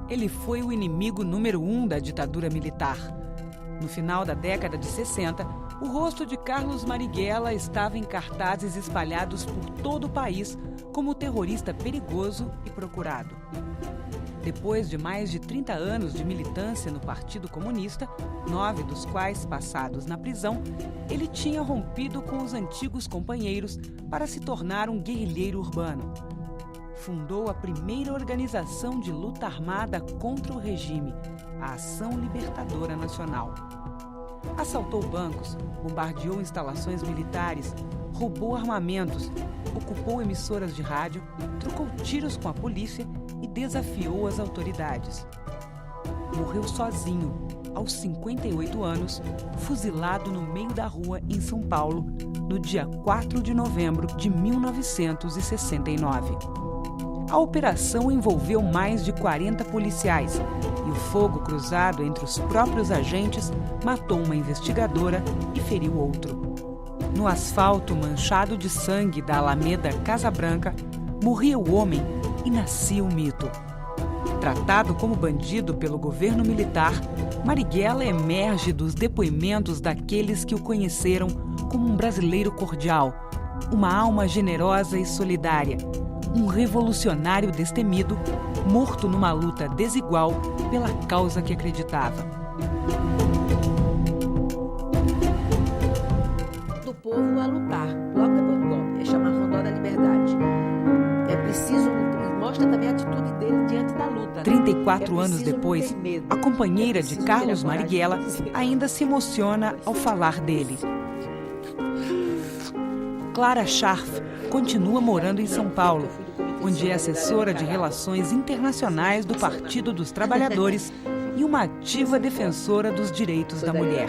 Ele foi o inimigo número 1 da ditadura militar. No final da década de 60, o rosto de Carlos Marighella estava em cartazes espalhados por todo o país como terrorista perigoso e procurado. Depois de mais de 30 anos de militância no Partido Comunista, 9 dos quais passados na prisão, ele tinha rompido com os antigos companheiros para se tornar um guerrilheiro urbano. Fundou a primeira organização de luta armada contra o regime, a Ação Libertadora Nacional. Assaltou bancos, bombardeou instalações militares, roubou armamentos, ocupou emissoras de rádio, trocou tiros com a polícia e desafiou as autoridades. Morreu sozinho, aos 58 anos, fuzilado no meio da rua em São Paulo, no dia 4 de novembro de 1969. A operação envolveu mais de 40 policiais e o fogo cruzado entre os próprios agentes matou uma investigadora e feriu outro. No asfalto manchado de sangue da Alameda Casa Branca, morria o homem e nascia o mito. Tratado como bandido pelo governo militar, Marighella emerge dos depoimentos daqueles que o conheceram como um brasileiro cordial, uma alma generosa e solidária, um revolucionário destemido, morto numa luta desigual pela causa que acreditava. Do povo a lutar, logo depois do golpe, é chamar Rondó da Liberdade. É preciso, e mostra também a atitude dele diante da luta. 34 anos depois, a companheira de Carlos Marighella ainda se emociona ao falar dele. Clara Scharf continua morando em São Paulo, onde é assessora de Relações Internacionais do Partido dos Trabalhadores e uma ativa defensora dos direitos da mulher.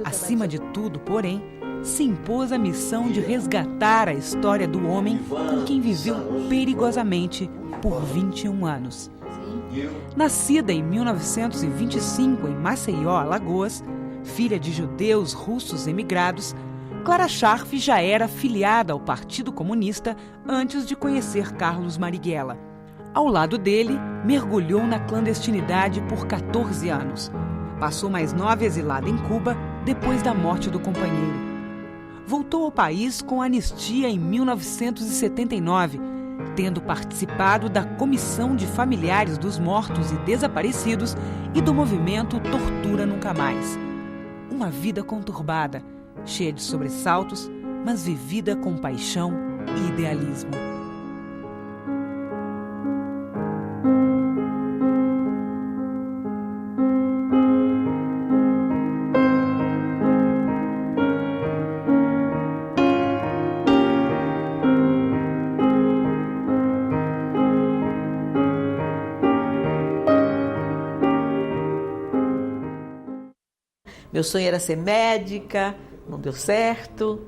Acima de tudo, porém, se impôs a missão de resgatar a história do homem com quem viveu perigosamente por 21 anos. Nascida em 1925 em Maceió, Alagoas, filha de judeus russos emigrados, Clara Scharf já era filiada ao Partido Comunista antes de conhecer Carlos Marighella. Ao lado dele, mergulhou na clandestinidade por 14 anos. Passou mais 9 exilada em Cuba depois da morte do companheiro. Voltou ao país com anistia em 1979, tendo participado da Comissão de Familiares dos Mortos e Desaparecidos e do movimento Tortura Nunca Mais. Uma vida conturbada, cheia de sobressaltos, mas vivida com paixão e idealismo. Meu sonho era ser médica, não deu certo.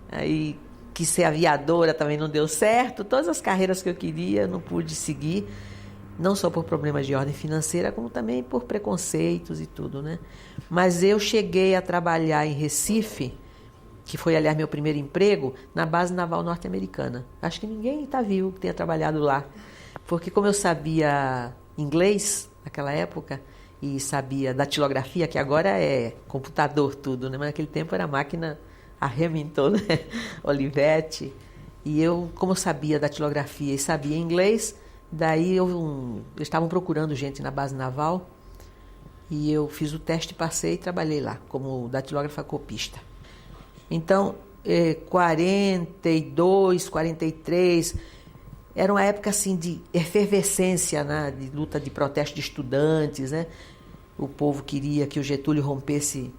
Aí quis ser aviadora, também não deu certo. Todas as carreiras que eu queria, não pude seguir. Não só por problemas de ordem financeira, como também por preconceitos e tudo, né? Mas eu cheguei a trabalhar em Recife, que foi, aliás, meu primeiro emprego, na base naval norte-americana. Acho que ninguém está vivo que tenha trabalhado lá. Porque como eu sabia inglês naquela época, e sabia datilografia, que agora é computador tudo, né? Mas naquele tempo era máquina a Remington, né? Olivetti. E eu, como eu sabia datilografia e sabia inglês, daí eles estavam procurando gente na base naval e eu fiz o teste, passei e trabalhei lá como datilógrafa copista. Então, 42, 43, era uma época assim de efervescência, né? De luta, de protesto de estudantes, né? O povo queria que o Getúlio rompesse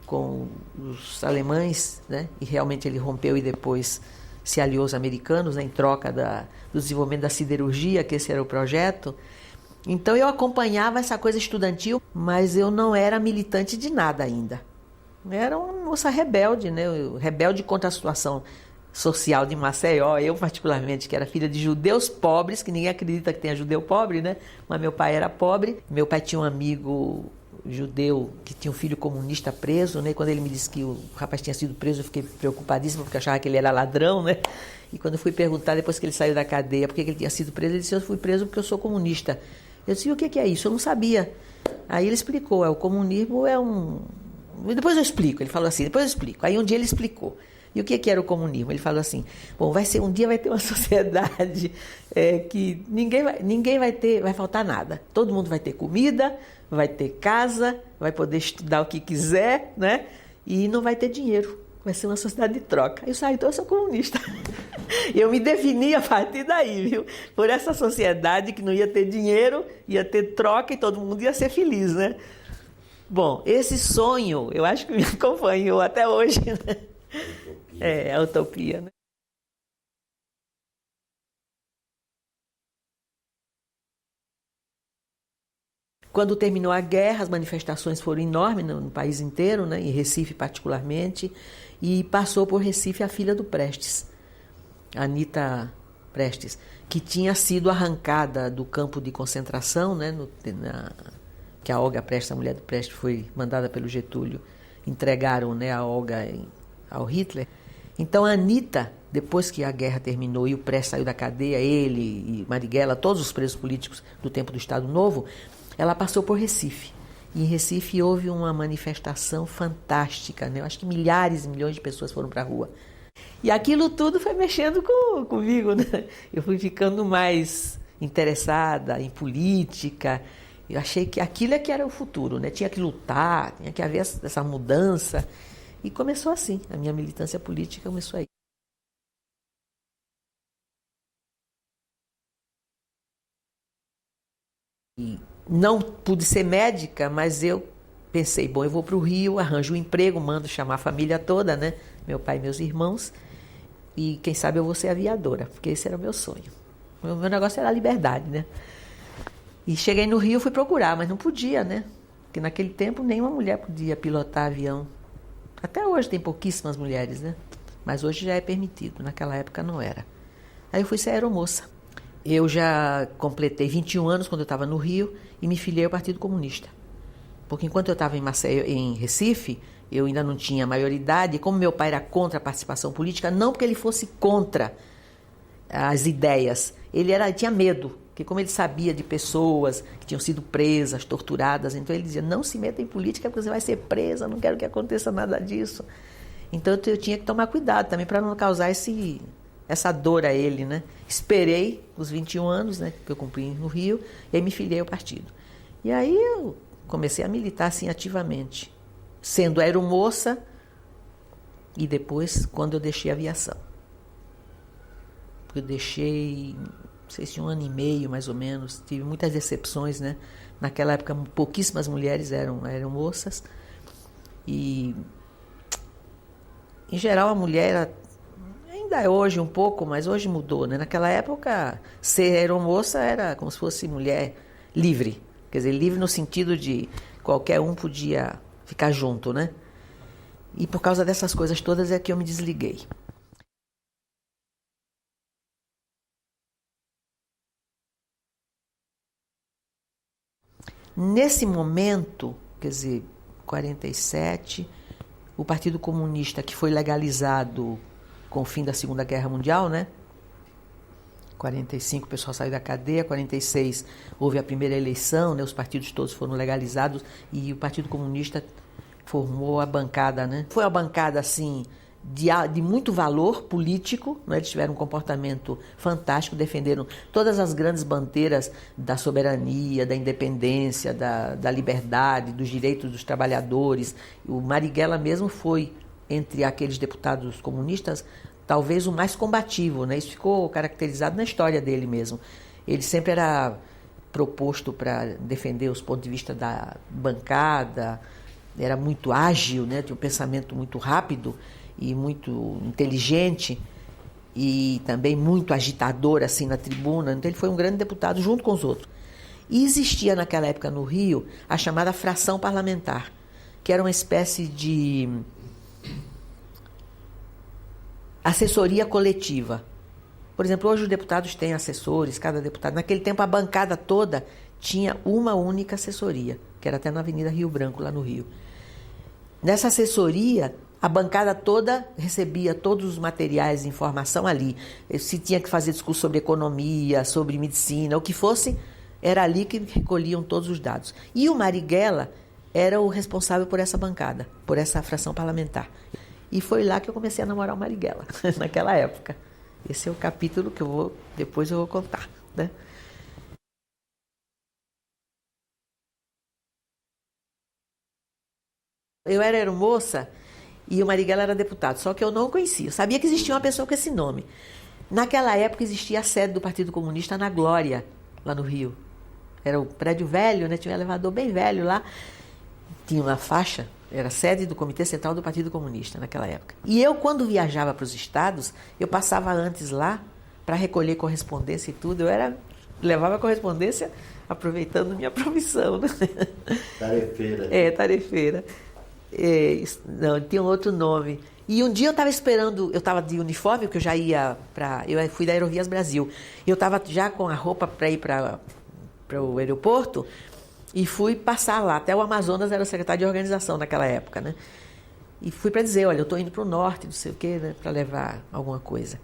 com os alemães, né? E realmente ele rompeu e depois se aliou aos americanos, né? Em troca do desenvolvimento da siderurgia, que esse era o projeto. Então eu acompanhava essa coisa estudantil, mas eu não era militante de nada ainda. Eu era uma moça rebelde, né? Rebelde contra a situação social de Maceió, eu particularmente, que era filha de judeus pobres, que ninguém acredita que tenha judeu pobre, né? Mas meu pai era pobre. Meu pai tinha um amigo judeu que tinha um filho comunista preso, né? Quando ele me disse que o rapaz tinha sido preso, eu fiquei preocupadíssima, porque eu achava que ele era ladrão, né? E quando eu fui perguntar, depois que ele saiu da cadeia, por que ele tinha sido preso, ele disse: eu fui preso porque eu sou comunista. Eu disse, e o que é isso? Eu não sabia. Aí ele explicou, o comunismo é um... Depois eu explico, ele falou assim, depois eu explico. Aí um dia ele explicou. E o que era o comunismo? Ele falou assim, bom, um dia vai ter uma sociedade que ninguém vai faltar nada. Todo mundo vai ter comida, vai ter casa, vai poder estudar o que quiser, né? E não vai ter dinheiro. Vai ser uma sociedade de troca. Eu saí, então eu sou comunista. Eu me defini a partir daí, viu? Por essa sociedade que não ia ter dinheiro, ia ter troca e todo mundo ia ser feliz, né? Bom, esse sonho, eu acho que me acompanhou até hoje, né? É a utopia, né? Quando terminou a guerra, as manifestações foram enormes no país inteiro, né? Em Recife particularmente, e passou por Recife a filha do Prestes, Anita Prestes, que tinha sido arrancada do campo de concentração, né? Que a Olga Prestes, a mulher do Prestes, foi mandada pelo Getúlio, entregaram, né, a Olga ao Hitler. Então a Anita, depois que a guerra terminou e o Prestes saiu da cadeia, ele e Marighella, todos os presos políticos do tempo do Estado Novo, ela passou por Recife. E em Recife houve uma manifestação fantástica, né? Eu acho que milhares e milhões de pessoas foram para a rua. E aquilo tudo foi mexendo comigo, né? Eu fui ficando mais interessada em política. Eu achei que aquilo é que era o futuro, né? Tinha que lutar, tinha que haver essa mudança. E começou assim, a minha militância política começou aí. E não pude ser médica, mas eu pensei, bom, eu vou para o Rio, arranjo um emprego, mando chamar a família toda, né? Meu pai e meus irmãos, e quem sabe eu vou ser aviadora, porque esse era o meu sonho. O meu negócio era a liberdade, né? E cheguei no Rio, fui procurar, mas não podia, né? Porque naquele tempo nenhuma mulher podia pilotar avião. Até hoje tem pouquíssimas mulheres, né? Mas hoje já é permitido, naquela época não era. Aí eu fui ser aeromoça. Eu já completei 21 anos quando eu estava no Rio e me filiei ao Partido Comunista. Porque enquanto eu estava em Recife, eu ainda não tinha maioridade, e como meu pai era contra a participação política, não porque ele fosse contra as ideias, ele tinha medo, porque como ele sabia de pessoas que tinham sido presas, torturadas, então ele dizia, não se meta em política porque você vai ser presa, não quero que aconteça nada disso. Então eu tinha que tomar cuidado também para não causar essa dor a ele, né? Esperei os 21 anos, né, que eu cumpri no Rio, e aí me filiei ao partido. E aí eu comecei a militar assim ativamente, sendo aeromoça e depois quando eu deixei a aviação. Eu deixei, não sei se 1 ano e meio mais ou menos, tive muitas decepções, né? Naquela época pouquíssimas mulheres eram moças e em geral a mulher ainda é hoje um pouco, mas hoje mudou, né? Naquela época ser aeromoça era como se fosse mulher livre, quer dizer, livre no sentido de qualquer um podia ficar junto, né? E por causa dessas coisas todas é que eu me desliguei. Nesse momento, quer dizer, 47, o Partido Comunista, que foi legalizado com o fim da Segunda Guerra Mundial, né? 45 o pessoal saiu da cadeia, 46 houve a primeira eleição, né? Os partidos todos foram legalizados e o Partido Comunista formou a bancada, né? Foi uma bancada assim de muito valor político, né? Eles tiveram um comportamento fantástico, defenderam todas as grandes bandeiras da soberania, da independência, da liberdade, dos direitos dos trabalhadores. O Marighella mesmo foi, entre aqueles deputados comunistas, talvez o mais combativo, né? Isso ficou caracterizado na história dele mesmo. Ele sempre era proposto para defender os pontos de vista da bancada, era muito ágil, né? Tinha um pensamento muito rápido e muito inteligente e também muito agitador assim na tribuna. Então ele foi um grande deputado junto com os outros. E existia naquela época no Rio a chamada fração parlamentar, que era uma espécie de assessoria coletiva. Por exemplo, hoje os deputados têm assessores, cada deputado. Naquele tempo a bancada toda tinha uma única assessoria, que era até na Avenida Rio Branco, lá no Rio. Nessa assessoria, a bancada toda recebia todos os materiais de informação ali. Se tinha que fazer discurso sobre economia, sobre medicina, o que fosse, Era ali que recolhiam todos os dados. E o Marighella era o responsável por essa bancada, por essa fração parlamentar. E foi lá que eu comecei a namorar o Marighella, naquela época. Esse é o capítulo que depois eu vou contar, né? Eu era aeromoça e o Marighella era deputado, só que eu não o conhecia. Eu sabia que existia uma pessoa com esse nome. Naquela época existia a sede do Partido Comunista na Glória, lá no Rio. Era o prédio velho, né? Tinha um elevador bem velho lá. Tinha uma faixa, era a sede do Comitê Central do Partido Comunista naquela época. E eu, quando viajava para os estados, eu passava antes lá para recolher correspondência e tudo. Levava a correspondência aproveitando minha profissão, né? Tarefeira. Tarefeira. Não, tinha um outro nome. E um dia eu estava esperando, eu estava de uniforme, porque eu já ia para... Eu fui da Aerovias Brasil. Eu estava já com a roupa para ir para o aeroporto e fui passar lá. Até o Amazonas era o secretário de organização naquela época, né? E fui para dizer, olha, eu estou indo para o norte, não sei o quê, né? Para levar alguma coisa.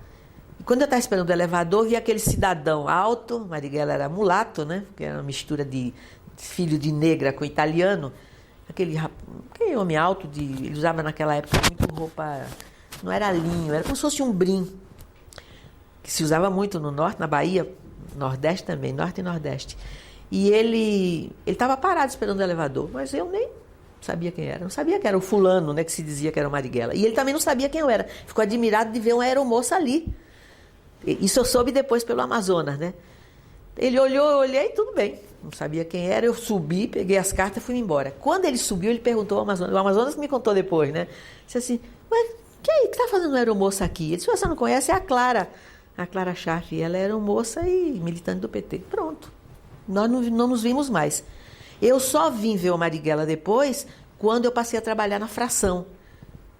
E quando eu estava esperando o elevador, vi aquele cidadão alto, Marighella era mulato, né? Que era uma mistura de filho de negra com italiano. Aquele homem alto, ele usava naquela época muito roupa, não era linho, era como se fosse um brim, que se usava muito no norte, na Bahia, nordeste também, norte e nordeste. E ele estava parado esperando o elevador, mas eu nem sabia quem era, não sabia que era o fulano, né, que se dizia que era o Marighella. E ele também não sabia quem eu era, ficou admirado de ver uma aeromoça ali. Isso eu soube depois pelo Amazonas, né? Ele olhou, eu olhei, tudo bem. Não sabia quem era, eu subi, peguei as cartas e fui embora. Quando ele subiu, ele perguntou ao Amazonas. O Amazonas que me contou depois, né? Disse assim, mas quem é que está fazendo uma aeromoça aqui? Ele disse, você não conhece, é a Clara Schaff. Ela era aeromoça e militante do PT. Pronto. Nós não nos vimos mais. Eu só vim ver o Marighella depois, quando eu passei a trabalhar na fração.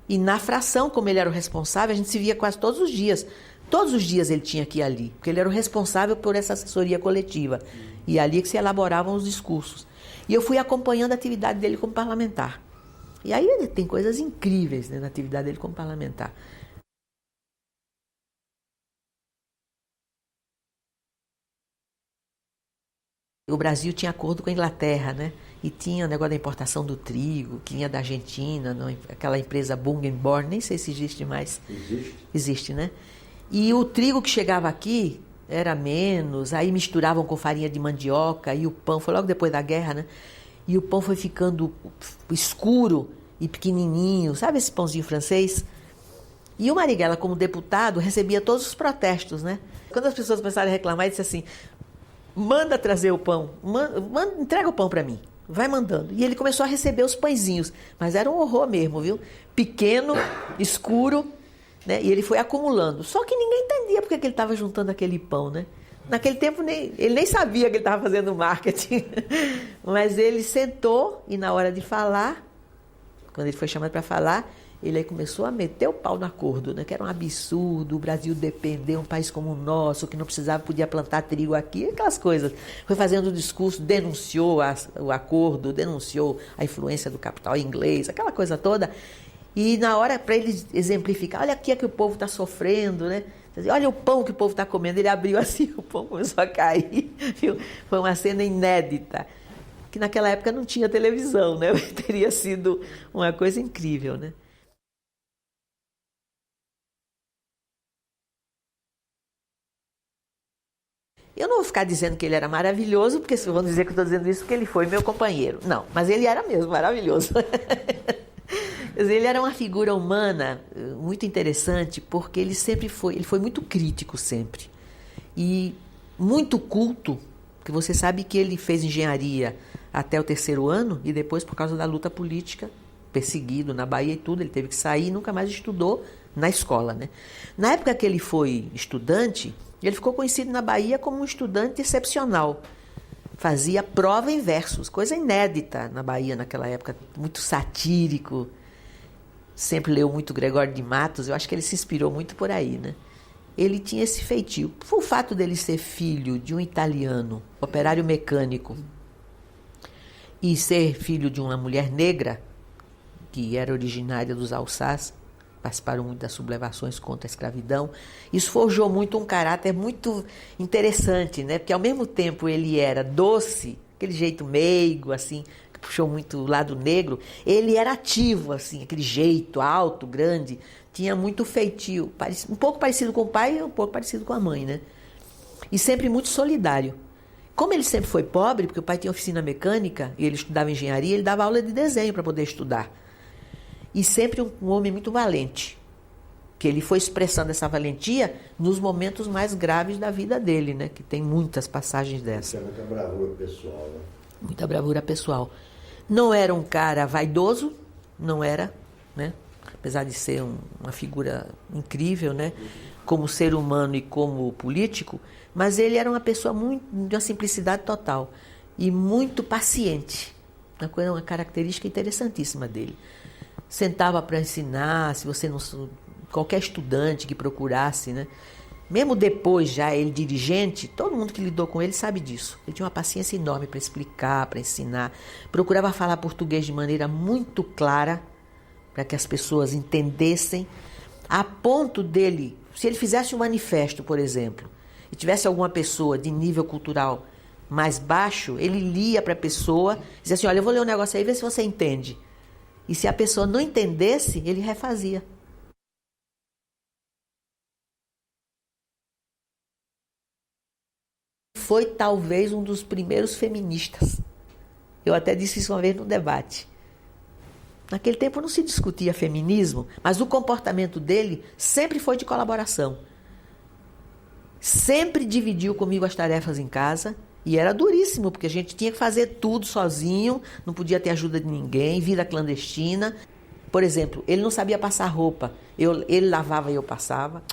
E na fração, como ele era o responsável, a gente se via quase todos os dias. Todos os dias ele tinha que ir ali, porque ele era o responsável por essa assessoria coletiva. E ali que se elaboravam os discursos. E eu fui acompanhando a atividade dele como parlamentar. E aí ele tem coisas incríveis, né, na atividade dele como parlamentar. O Brasil tinha acordo com a Inglaterra, né? E tinha o negócio da importação do trigo, que vinha da Argentina, aquela empresa Bungenborn, nem sei se existe mais. Existe, né? E o trigo que chegava aqui era menos, aí misturavam com farinha de mandioca, e o pão, foi logo depois da guerra, né? E o pão foi ficando escuro e pequenininho, sabe esse pãozinho francês? E o Marighella, como deputado, recebia todos os protestos, né? Quando as pessoas começaram a reclamar, ele disse assim, manda trazer o pão, entrega o pão para mim, vai mandando. E ele começou a receber os pãezinhos, mas era um horror mesmo, viu? Pequeno, escuro, né? E ele foi acumulando. Só que ninguém entendia porque que ele estava juntando aquele pão, né? Naquele tempo ele nem sabia que ele estava fazendo marketing. Mas ele sentou e na hora de falar, quando ele foi chamado para falar, ele aí começou a meter o pau no acordo, né? Que era um absurdo, o Brasil depender, um país como o nosso, que não precisava, podia plantar trigo aqui, aquelas coisas. Foi fazendo o discurso, denunciou o acordo, denunciou a influência do capital inglês, aquela coisa toda. E na hora, para ele exemplificar, olha aqui é que o povo está sofrendo, né? Olha o pão que o povo está comendo. Ele abriu assim, o pão começou a cair. Viu? Foi uma cena inédita, que naquela época não tinha televisão, né? Teria sido uma coisa incrível, né? Eu não vou ficar dizendo que ele era maravilhoso, porque vão dizer que eu estou dizendo isso porque ele foi meu companheiro. Não, mas ele era mesmo maravilhoso. Ele era uma figura humana muito interessante, porque ele foi muito crítico sempre. E muito culto, porque você sabe que ele fez engenharia até o 3º ano, e depois, por causa da luta política, perseguido na Bahia e tudo, ele teve que sair e nunca mais estudou na escola, né? Na época que ele foi estudante, ele ficou conhecido na Bahia como um estudante excepcional. Fazia prova em versos, coisa inédita na Bahia naquela época, muito satírico. Sempre leu muito Gregório de Matos, eu acho que ele se inspirou muito por aí, né? Ele tinha esse feitio. O fato dele ser filho de um italiano, operário mecânico, e ser filho de uma mulher negra, que era originária dos Alsácios, participaram muito das sublevações contra a escravidão. Isso forjou muito um caráter muito interessante, né? Porque ao mesmo tempo ele era doce, aquele jeito meigo, assim, que puxou muito o lado negro, ele era ativo, assim, aquele jeito alto, grande, tinha muito feitio, um pouco parecido com o pai e um pouco parecido com a mãe, né? E sempre muito solidário. Como ele sempre foi pobre, porque o pai tinha oficina mecânica e ele estudava engenharia, ele dava aula de desenho para poder estudar. E sempre um homem muito valente, que ele foi expressando essa valentia nos momentos mais graves da vida dele, né? Que tem muitas passagens dessas. Muita bravura pessoal, né? Muita bravura pessoal. Não era um cara vaidoso, não era, né? Apesar de ser uma figura incrível, né? Como ser humano e como político, mas ele era uma pessoa de uma simplicidade total e muito paciente. Uma característica interessantíssima dele. Sentava para ensinar, se você não... Qualquer estudante que procurasse, né? Mesmo depois, já ele dirigente, todo mundo que lidou com ele sabe disso. Ele tinha uma paciência enorme para explicar, para ensinar. Procurava falar português de maneira muito clara, para que as pessoas entendessem, a ponto dele, se ele fizesse um manifesto, por exemplo, e tivesse alguma pessoa de nível cultural mais baixo, ele lia para a pessoa, dizia assim, olha, eu vou ler um negócio aí, vê se você entende. E se a pessoa não entendesse, ele refazia. Foi talvez um dos primeiros feministas. Eu até disse isso uma vez no debate. Naquele tempo não se discutia feminismo, mas o comportamento dele sempre foi de colaboração. Sempre dividiu comigo as tarefas em casa e era duríssimo, porque a gente tinha que fazer tudo sozinho, não podia ter ajuda de ninguém, vida clandestina. Por exemplo, ele não sabia passar roupa, ele lavava e eu passava.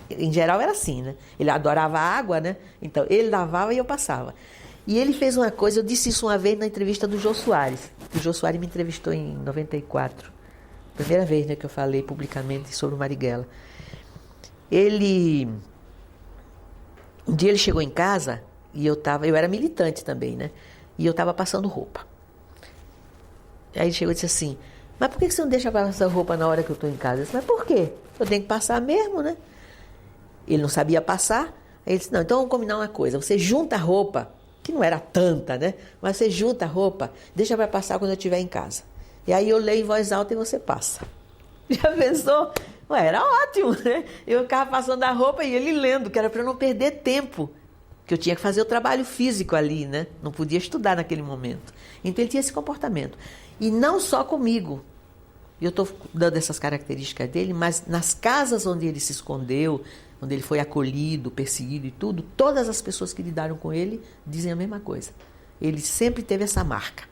Em geral era assim, né? Ele adorava água, né? Então ele lavava e eu passava. E ele fez uma coisa, eu disse isso uma vez na entrevista do Jô Soares. O Jô Soares me entrevistou em 94. Primeira vez, né, que eu falei publicamente sobre o Marighella. Um dia ele chegou em casa e eu era militante também, né? E eu estava passando roupa. Aí ele chegou e disse assim, mas por que você não deixa passar roupa na hora que eu estou em casa? Eu disse, mas por quê? Eu tenho que passar mesmo, né? Ele não sabia passar. Aí ele disse, não, então vamos combinar uma coisa. Você junta a roupa, que não era tanta, né? Mas você junta a roupa, deixa para passar quando eu estiver em casa. E aí eu leio em voz alta e você passa. Já pensou? Ué, era ótimo, né? Eu ficava passando a roupa e ele lendo, que era para eu não perder tempo. Que eu tinha que fazer o trabalho físico ali, né? Não podia estudar naquele momento. Então ele tinha esse comportamento. E não só comigo. Eu estou dando essas características dele, mas nas casas onde ele se escondeu, onde ele foi acolhido, perseguido e tudo, todas as pessoas que lidaram com ele dizem a mesma coisa. Ele sempre teve essa marca.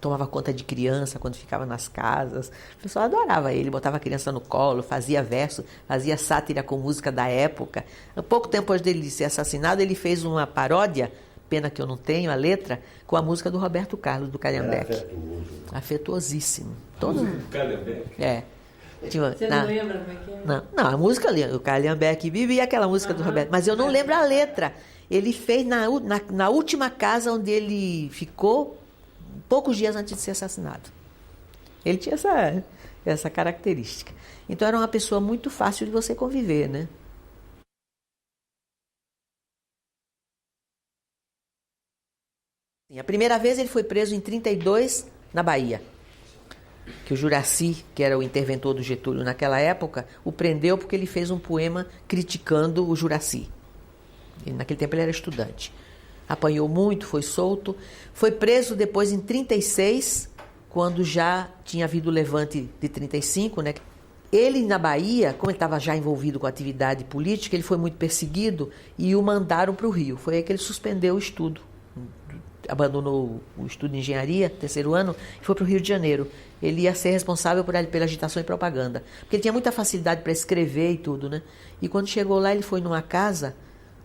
Tomava conta de criança quando ficava nas casas. O pessoal adorava ele, botava a criança no colo, fazia verso, fazia sátira com música da época. Pouco tempo antes dele ser assassinado, ele fez uma paródia, pena que eu não tenho a letra, com a música do Roberto Carlos, do Calhambeque. Afetuosíssimo. Todo mundo. Do Calhambeque? É. Você não lembra como é que é? Não, a música ali, o Calhambeque vive e aquela música do Roberto, mas eu não lembro a letra. Ele fez na última casa onde ele ficou, poucos dias antes de ser assassinado. Ele tinha essa característica. Então era uma pessoa muito fácil de você conviver, né? A primeira vez ele foi preso em 32 na Bahia. Que o Juracy, que era o interventor do Getúlio naquela época, o prendeu porque ele fez um poema criticando o Juracy. Naquele tempo ele era estudante. Apanhou muito, foi solto. Foi preso depois em 36, quando já tinha havido o levante de 35, né? Ele na Bahia, como ele estava já envolvido com a atividade política, ele foi muito perseguido e o mandaram para o Rio. Foi aí que ele suspendeu o estudo. Abandonou o estudo de engenharia, terceiro ano, e foi para o Rio de Janeiro. Ele ia ser responsável pela agitação e propaganda. Porque ele tinha muita facilidade para escrever e tudo, né? E quando chegou lá, ele foi numa casa,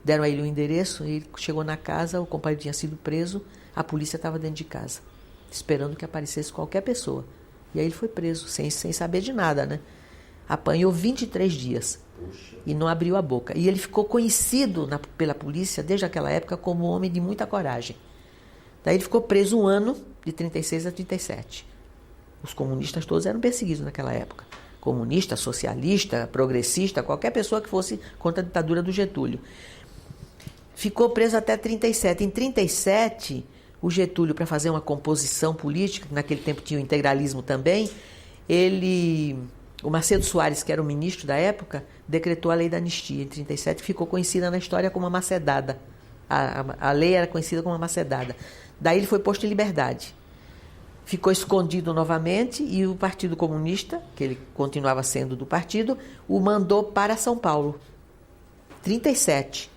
deram a ele um endereço, e ele chegou na casa, o companheiro tinha sido preso, a polícia estava dentro de casa, esperando que aparecesse qualquer pessoa. E aí ele foi preso, sem saber de nada, né? Apanhou 23 dias. Puxa. E não abriu a boca. E ele ficou conhecido pela polícia, desde aquela época, como um homem de muita coragem. Daí ele ficou preso um ano, de 36 a 37. Os comunistas todos eram perseguidos naquela época. comunista, socialista, progressista, qualquer pessoa que fosse contra a ditadura do Getúlio. Ficou preso até 1937. Em 1937, o Getúlio, para fazer uma composição política, que naquele tempo tinha o integralismo também, o Macedo Soares, que era o ministro da época, decretou a lei da anistia em 1937, que ficou conhecida na história como a macedada. A lei era conhecida como a macedada. Daí ele foi posto em liberdade. Ficou escondido novamente e o Partido Comunista, que ele continuava sendo do partido, o mandou para São Paulo, 1937.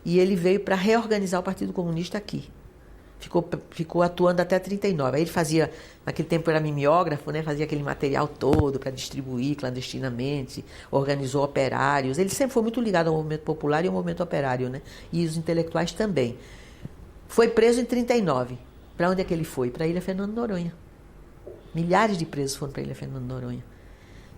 E ele veio para reorganizar o Partido Comunista aqui. Ficou atuando até 1939. Aí ele fazia, naquele tempo era mimeógrafo, né? Fazia aquele material todo para distribuir clandestinamente, organizou operários. Ele sempre foi muito ligado ao movimento popular e ao movimento operário, né? E os intelectuais também. Foi preso em 1939. Para onde é que ele foi? Para a Ilha Fernando Noronha. Milhares de presos foram para a Ilha Fernando Noronha.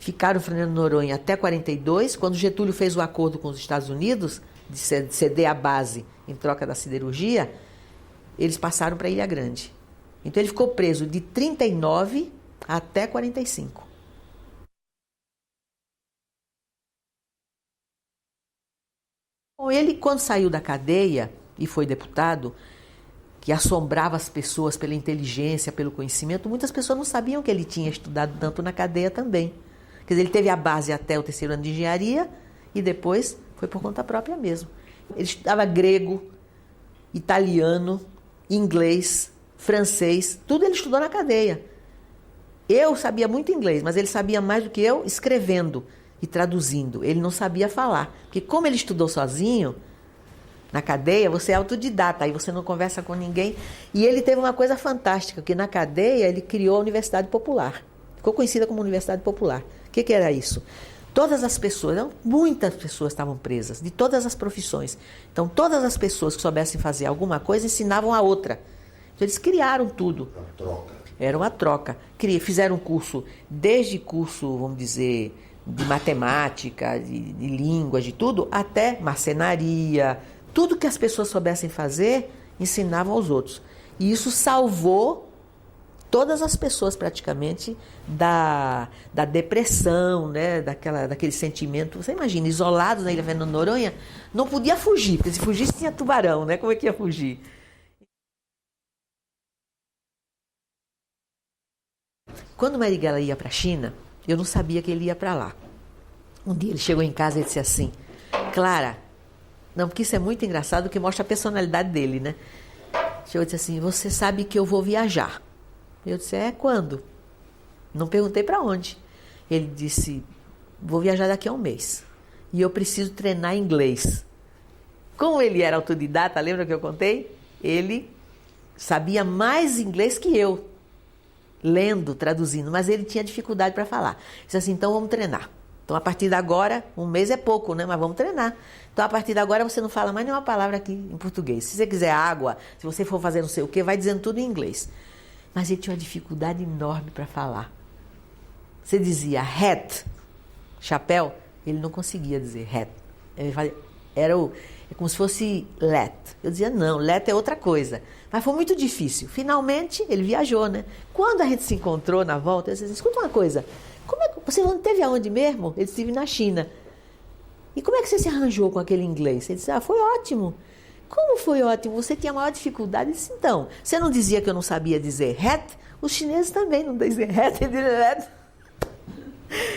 Ficaram em Fernando Noronha até 1942, quando Getúlio fez o acordo com os Estados Unidos de ceder a base em troca da siderurgia, eles passaram para Ilha Grande. Então ele ficou preso de 1939 até 1945. Bom, ele, quando saiu da cadeia e foi deputado, que assombrava as pessoas pela inteligência, pelo conhecimento, muitas pessoas não sabiam que ele tinha estudado tanto na cadeia também. Quer dizer, ele teve a base até o 3º ano de engenharia e depois foi por conta própria mesmo. Ele estudava grego, italiano, inglês, francês, tudo ele estudou na cadeia. Eu sabia muito inglês, mas ele sabia mais do que eu escrevendo e traduzindo. Ele não sabia falar, porque como ele estudou sozinho, na cadeia você é autodidata, aí você não conversa com ninguém. E ele teve uma coisa fantástica, porque na cadeia ele criou a Universidade Popular. Ficou conhecida como Universidade Popular. O que era isso? Todas as pessoas, muitas pessoas estavam presas, de todas as profissões. Então, todas as pessoas que soubessem fazer alguma coisa ensinavam a outra. Então, eles criaram tudo. Uma troca. Era uma troca. Fizeram um curso, desde curso, vamos dizer, de matemática, de línguas, de tudo, até marcenaria. Tudo que as pessoas soubessem fazer, ensinavam aos outros. E isso salvou todas as pessoas praticamente da depressão, né? Daquele sentimento. Você imagina, isolados na Ilha Fernando Noronha, não podia fugir, porque se fugisse tinha tubarão, né? Como é que ia fugir? Quando Marighella ia para a China, eu não sabia que ele ia para lá. Um dia ele chegou em casa e disse assim: Clara, não, porque isso é muito engraçado, que mostra a personalidade dele, né? Chegou e disse assim: você sabe que eu vou viajar. Eu disse: quando? Não perguntei para onde. Ele disse: vou viajar daqui a um mês. E eu preciso treinar inglês. Como ele era autodidata, lembra que eu contei? Ele sabia mais inglês que eu, lendo, traduzindo, mas ele tinha dificuldade para falar. Ele disse assim: então vamos treinar. Então, a partir de agora, um mês é pouco, né? Mas vamos treinar. Então, a partir de agora, você não fala mais nenhuma palavra aqui em português. Se você quiser água, se você for fazer não sei o quê, vai dizendo tudo em inglês. Mas ele tinha uma dificuldade enorme para falar. Você dizia hat, chapéu, ele não conseguia dizer hat. Ele fazia, é como se fosse let. Eu dizia: não, let é outra coisa. Mas foi muito difícil. Finalmente, ele viajou, né? Quando a gente se encontrou na volta, eu disse: escuta uma coisa, você não teve aonde mesmo? Ele esteve na China. E como é que você se arranjou com aquele inglês? Ele disse: foi ótimo. Como foi ótimo? Você tinha maior dificuldade? Eu disse: então, você não dizia que eu não sabia dizer hat? Os chineses também não dizem hat, eles dizem hat.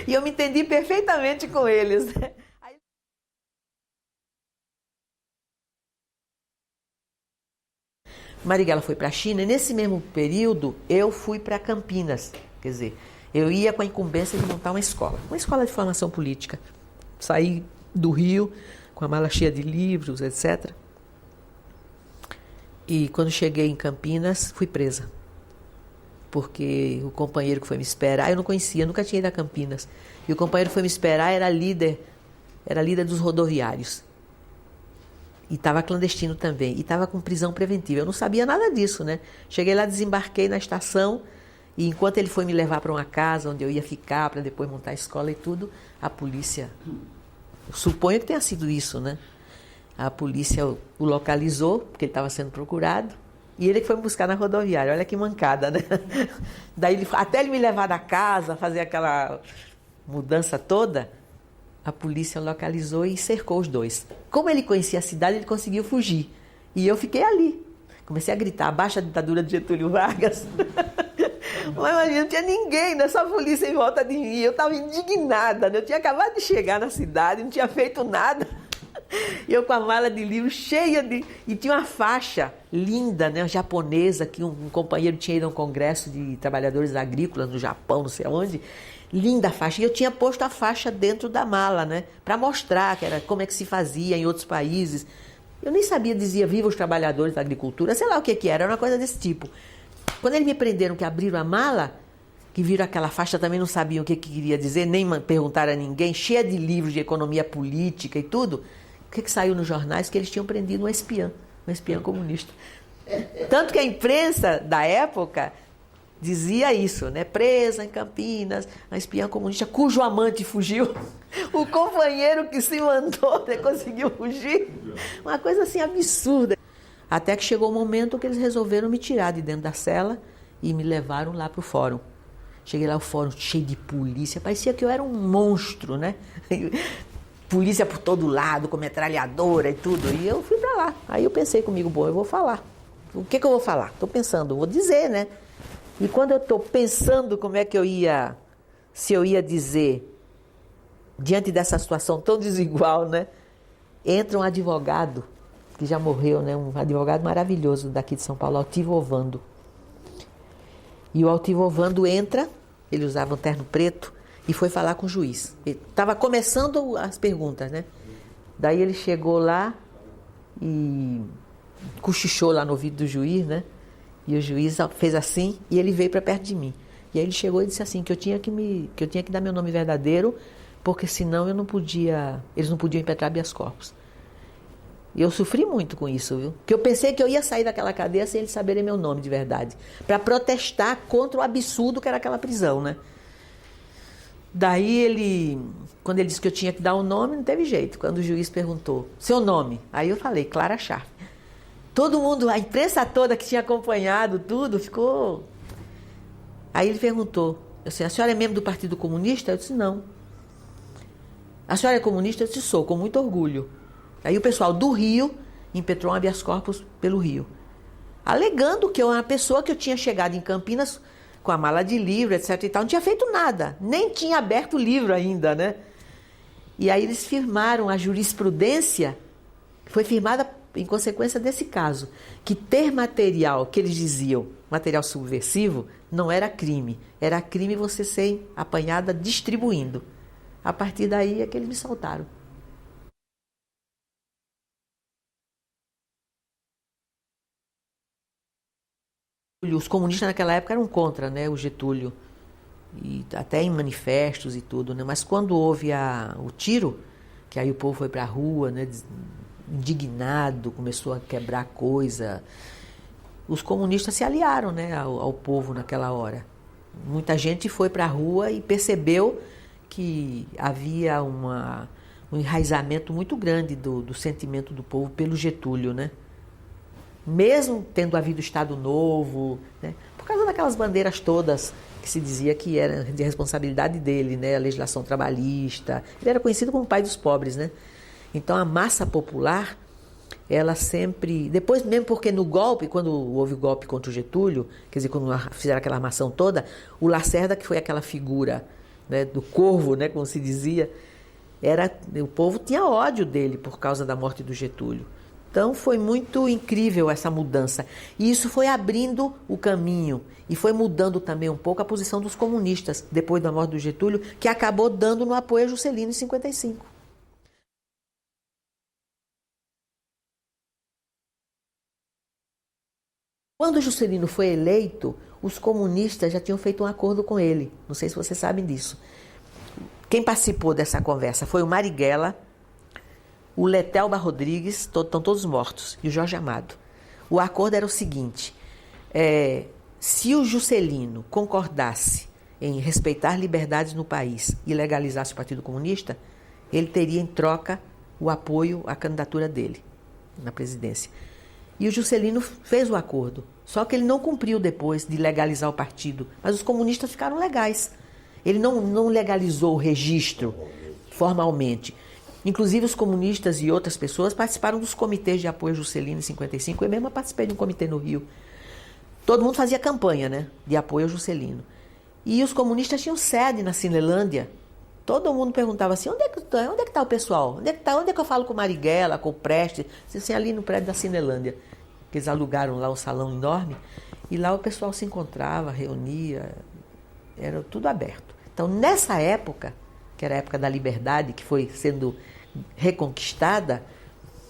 E eu me entendi perfeitamente com eles. Marighella foi para a China e nesse mesmo período eu fui para Campinas. Quer dizer, eu ia com a incumbência de montar uma escola de formação política. Saí do Rio com a mala cheia de livros, etc. E quando cheguei em Campinas, fui presa. Porque o companheiro que foi me esperar, eu não conhecia, nunca tinha ido a Campinas. E o companheiro que foi me esperar era líder dos rodoviários. E estava clandestino também. E estava com prisão preventiva. Eu não sabia nada disso, né? Cheguei lá, desembarquei na estação. E enquanto ele foi me levar para uma casa onde eu ia ficar, para depois montar a escola e tudo, a polícia, eu suponho que tenha sido isso, né? A polícia o localizou, porque ele estava sendo procurado, e ele que foi me buscar na rodoviária. Olha que mancada, né? Daí, até ele me levar da casa, fazer aquela mudança toda, a polícia localizou e cercou os dois. Como ele conhecia a cidade, ele conseguiu fugir. E eu fiquei ali. Comecei a gritar, abaixo a ditadura de Getúlio Vargas. Mas imagina, não tinha ninguém nessa polícia em volta de mim. Eu estava indignada, né? Eu tinha acabado de chegar na cidade, não tinha feito nada. E eu com a mala de livro cheia de... E tinha uma faixa linda, né? Uma japonesa, que um companheiro tinha ido a um congresso de trabalhadores agrícolas no Japão, não sei onde. Linda a faixa. E eu tinha posto a faixa dentro da mala, né? Para mostrar que era, como é que se fazia em outros países. Eu nem sabia, dizia viva os trabalhadores da agricultura, sei lá o que era uma coisa desse tipo. Quando eles me prenderam, que abriram a mala, que viram aquela faixa, também não sabiam o que queria dizer, nem perguntaram a ninguém, cheia de livros de economia política e tudo. O que saiu nos jornais? Que eles tinham prendido uma espiã comunista. Tanto que a imprensa da época dizia isso, né? Presa em Campinas, a espiã comunista cujo amante fugiu. O companheiro que se mandou, né, conseguiu fugir. Uma coisa assim absurda. Até que chegou o momento que eles resolveram me tirar de dentro da cela e me levaram lá para o fórum. Cheguei lá, o fórum cheio de polícia, parecia que eu era um monstro, né? Polícia por todo lado, com metralhadora e tudo. E eu fui para lá. Aí eu pensei comigo, bom, eu vou falar. O que eu vou falar? Estou pensando, vou dizer, né? E quando eu estou pensando como é que se eu ia dizer, diante dessa situação tão desigual, né? Entra um advogado, que já morreu, né? Um advogado maravilhoso daqui de São Paulo, Altivo Ovando. E o Altivo Ovando entra, ele usava um terno preto, e foi falar com o juiz. Estava começando as perguntas, né? Daí ele chegou lá e cochichou lá no ouvido do juiz, né? E o juiz fez assim e ele veio para perto de mim. E aí ele chegou e disse assim, que eu tinha que dar meu nome verdadeiro, porque senão eles não podiam impetrar habeas corpus. E eu sofri muito com isso, viu? Porque eu pensei que eu ia sair daquela cadeia sem eles saberem meu nome de verdade, para protestar contra o absurdo que era aquela prisão, né? Daí quando ele disse que eu tinha que dar um nome, não teve jeito. Quando o juiz perguntou, seu nome? Aí eu falei, Clara Scharf. Todo mundo, a imprensa toda que tinha acompanhado tudo, ficou... Aí ele perguntou, assim, a senhora é membro do Partido Comunista? Eu disse, não. A senhora é comunista? Eu disse, sou, com muito orgulho. Aí o pessoal do Rio impetrou um habeas corpus pelo Rio, alegando que eu era uma pessoa que eu tinha chegado em Campinas com a mala de livro, etc. e tal, não tinha feito nada, nem tinha aberto o livro ainda, né? E aí eles firmaram a jurisprudência, que foi firmada em consequência desse caso, que ter material, que eles diziam, material subversivo, não era crime. Era crime você ser apanhada distribuindo. A partir daí é que eles me soltaram. Os comunistas naquela época eram contra, né, o Getúlio, e até em manifestos e tudo, né? Mas quando houve o tiro, que aí o povo foi para a rua, né, indignado, começou a quebrar coisa, os comunistas se aliaram, né, ao povo naquela hora. Muita gente foi para a rua e percebeu que havia um enraizamento muito grande do sentimento do povo pelo Getúlio, né? Mesmo tendo havido Estado Novo, né? Por causa daquelas bandeiras todas que se dizia que era de responsabilidade dele, né? A legislação trabalhista. Ele era conhecido como o pai dos pobres, né? Então a massa popular, ela sempre... Depois mesmo porque no golpe, quando houve o golpe contra o Getúlio, quer dizer, quando fizeram aquela armação toda, o Lacerda, que foi aquela figura, né, do corvo, né, como se dizia, o povo tinha ódio dele por causa da morte do Getúlio. Então foi muito incrível essa mudança. E isso foi abrindo o caminho e foi mudando também um pouco a posição dos comunistas depois da morte do Getúlio, que acabou dando no apoio a Juscelino em 55. Quando o Juscelino foi eleito, os comunistas já tinham feito um acordo com ele. Não sei se vocês sabem disso. Quem participou dessa conversa foi o Marighella, o Letelba Rodrigues, estão todos mortos, e o Jorge Amado. O acordo era o seguinte, se o Juscelino concordasse em respeitar liberdades no país e legalizasse o Partido Comunista, ele teria em troca o apoio à candidatura dele na presidência. E o Juscelino fez o acordo, só que ele não cumpriu depois de legalizar o partido, mas os comunistas ficaram legais. Ele não legalizou o registro formalmente. Inclusive, os comunistas e outras pessoas participaram dos comitês de apoio a Juscelino em 55. Eu mesma participei de um comitê no Rio. Todo mundo fazia campanha, né, de apoio a Juscelino. E os comunistas tinham sede na Cinelândia. Todo mundo perguntava assim, onde é que está o pessoal? Onde é que eu falo com o Marighella, com o Prestes? Assim, ali no prédio da Cinelândia, que eles alugaram lá um salão enorme. E lá o pessoal se encontrava, reunia, era tudo aberto. Então, nessa época, que era a época da liberdade, que foi sendo reconquistada,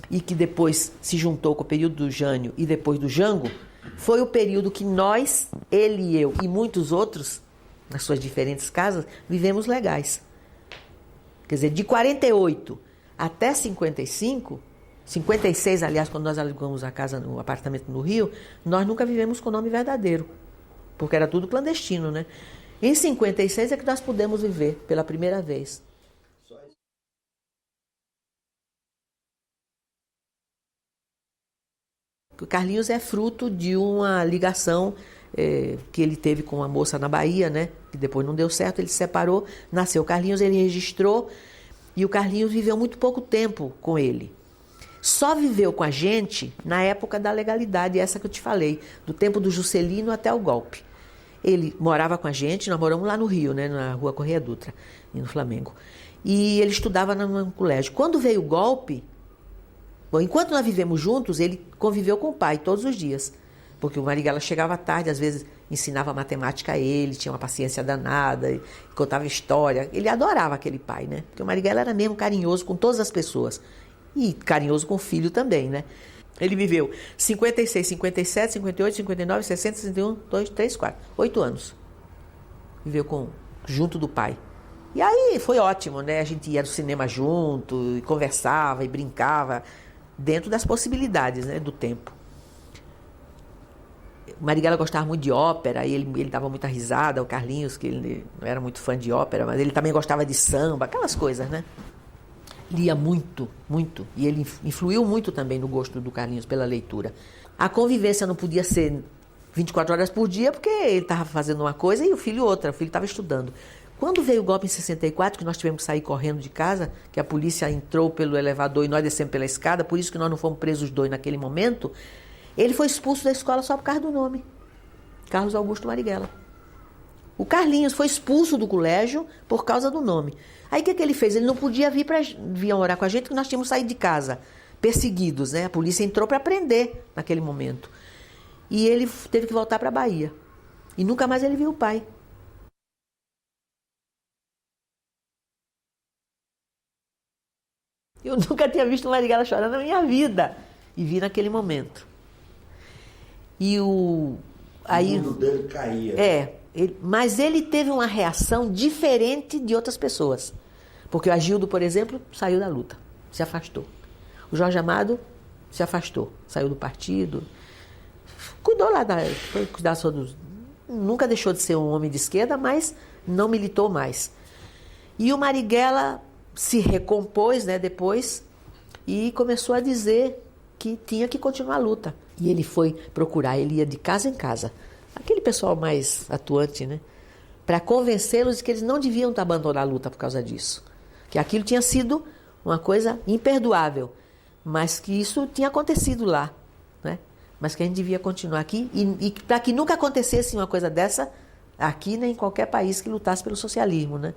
e que depois se juntou com o período do Jânio e depois do Jango, foi o período que nós, ele e eu, e muitos outros, nas suas diferentes casas, vivemos legais. Quer dizer, de 48 até 55, 56, aliás, quando nós alugamos a casa, no apartamento no Rio, nós nunca vivemos com o nome verdadeiro, porque era tudo clandestino, né? Em 56 é que nós pudemos viver pela primeira vez. O Carlinhos é fruto de uma ligação que ele teve com uma moça na Bahia, né? Que depois não deu certo, ele se separou, nasceu o Carlinhos, ele registrou, e o Carlinhos viveu muito pouco tempo com ele. Só viveu com a gente na época da legalidade, essa que eu te falei, do tempo do Juscelino até o golpe. Ele morava com a gente, nós moramos lá no Rio, né, na Rua Correia Dutra, no Flamengo. E ele estudava num colégio. Quando veio o golpe, bom, enquanto nós vivemos juntos, ele conviveu com o pai todos os dias. Porque o Marighella chegava tarde, às vezes ensinava matemática a ele, tinha uma paciência danada, contava história. Ele adorava aquele pai, né? Porque o Marighella era mesmo carinhoso com todas as pessoas. E carinhoso com o filho também, né? Ele viveu 56, 57, 58, 59, 60, 61, 2, 3, 4. 8 anos. Viveu junto do pai. E aí foi ótimo, né? A gente ia no cinema junto, e conversava e brincava, dentro das possibilidades, né, do tempo. O Marighella gostava muito de ópera, e ele dava muita risada, o Carlinhos, que ele não era muito fã de ópera, mas ele também gostava de samba, aquelas coisas, né? Lia muito, muito, e ele influiu muito também no gosto do Carlinhos pela leitura. A convivência não podia ser 24 horas por dia, porque ele estava fazendo uma coisa e o filho outra, o filho estava estudando. Quando veio o golpe em 64, que nós tivemos que sair correndo de casa, que a polícia entrou pelo elevador e nós descemos pela escada, por isso que nós não fomos presos os dois naquele momento, ele foi expulso da escola só por causa do nome. Carlos Augusto Marighella. O Carlinhos foi expulso do colégio por causa do nome. Aí o que ele fez? Ele não podia vir morar com a gente, porque nós tínhamos saído de casa, perseguidos, né? A polícia entrou para prender naquele momento. E ele teve que voltar para a Bahia. E nunca mais ele viu o pai. Eu nunca tinha visto o Marighella chorar na minha vida. E vi naquele momento. E o mundo dele caía. Mas ele teve uma reação diferente de outras pessoas. Porque o Agildo, por exemplo, saiu da luta, se afastou. O Jorge Amado se afastou, saiu do partido. Cuidou lá, foi cuidar só dos... Nunca deixou de ser um homem de esquerda, mas não militou mais. E o Marighella se recompôs, né, depois, e começou a dizer que tinha que continuar a luta. E ele foi procurar, ele ia de casa em casa, aquele pessoal mais atuante, né, para convencê-los de que eles não deviam abandonar a luta por causa disso. Que aquilo tinha sido uma coisa imperdoável, mas que isso tinha acontecido lá, né? Mas que a gente devia continuar aqui e para que nunca acontecesse uma coisa dessa aqui nem em qualquer país que lutasse pelo socialismo, né?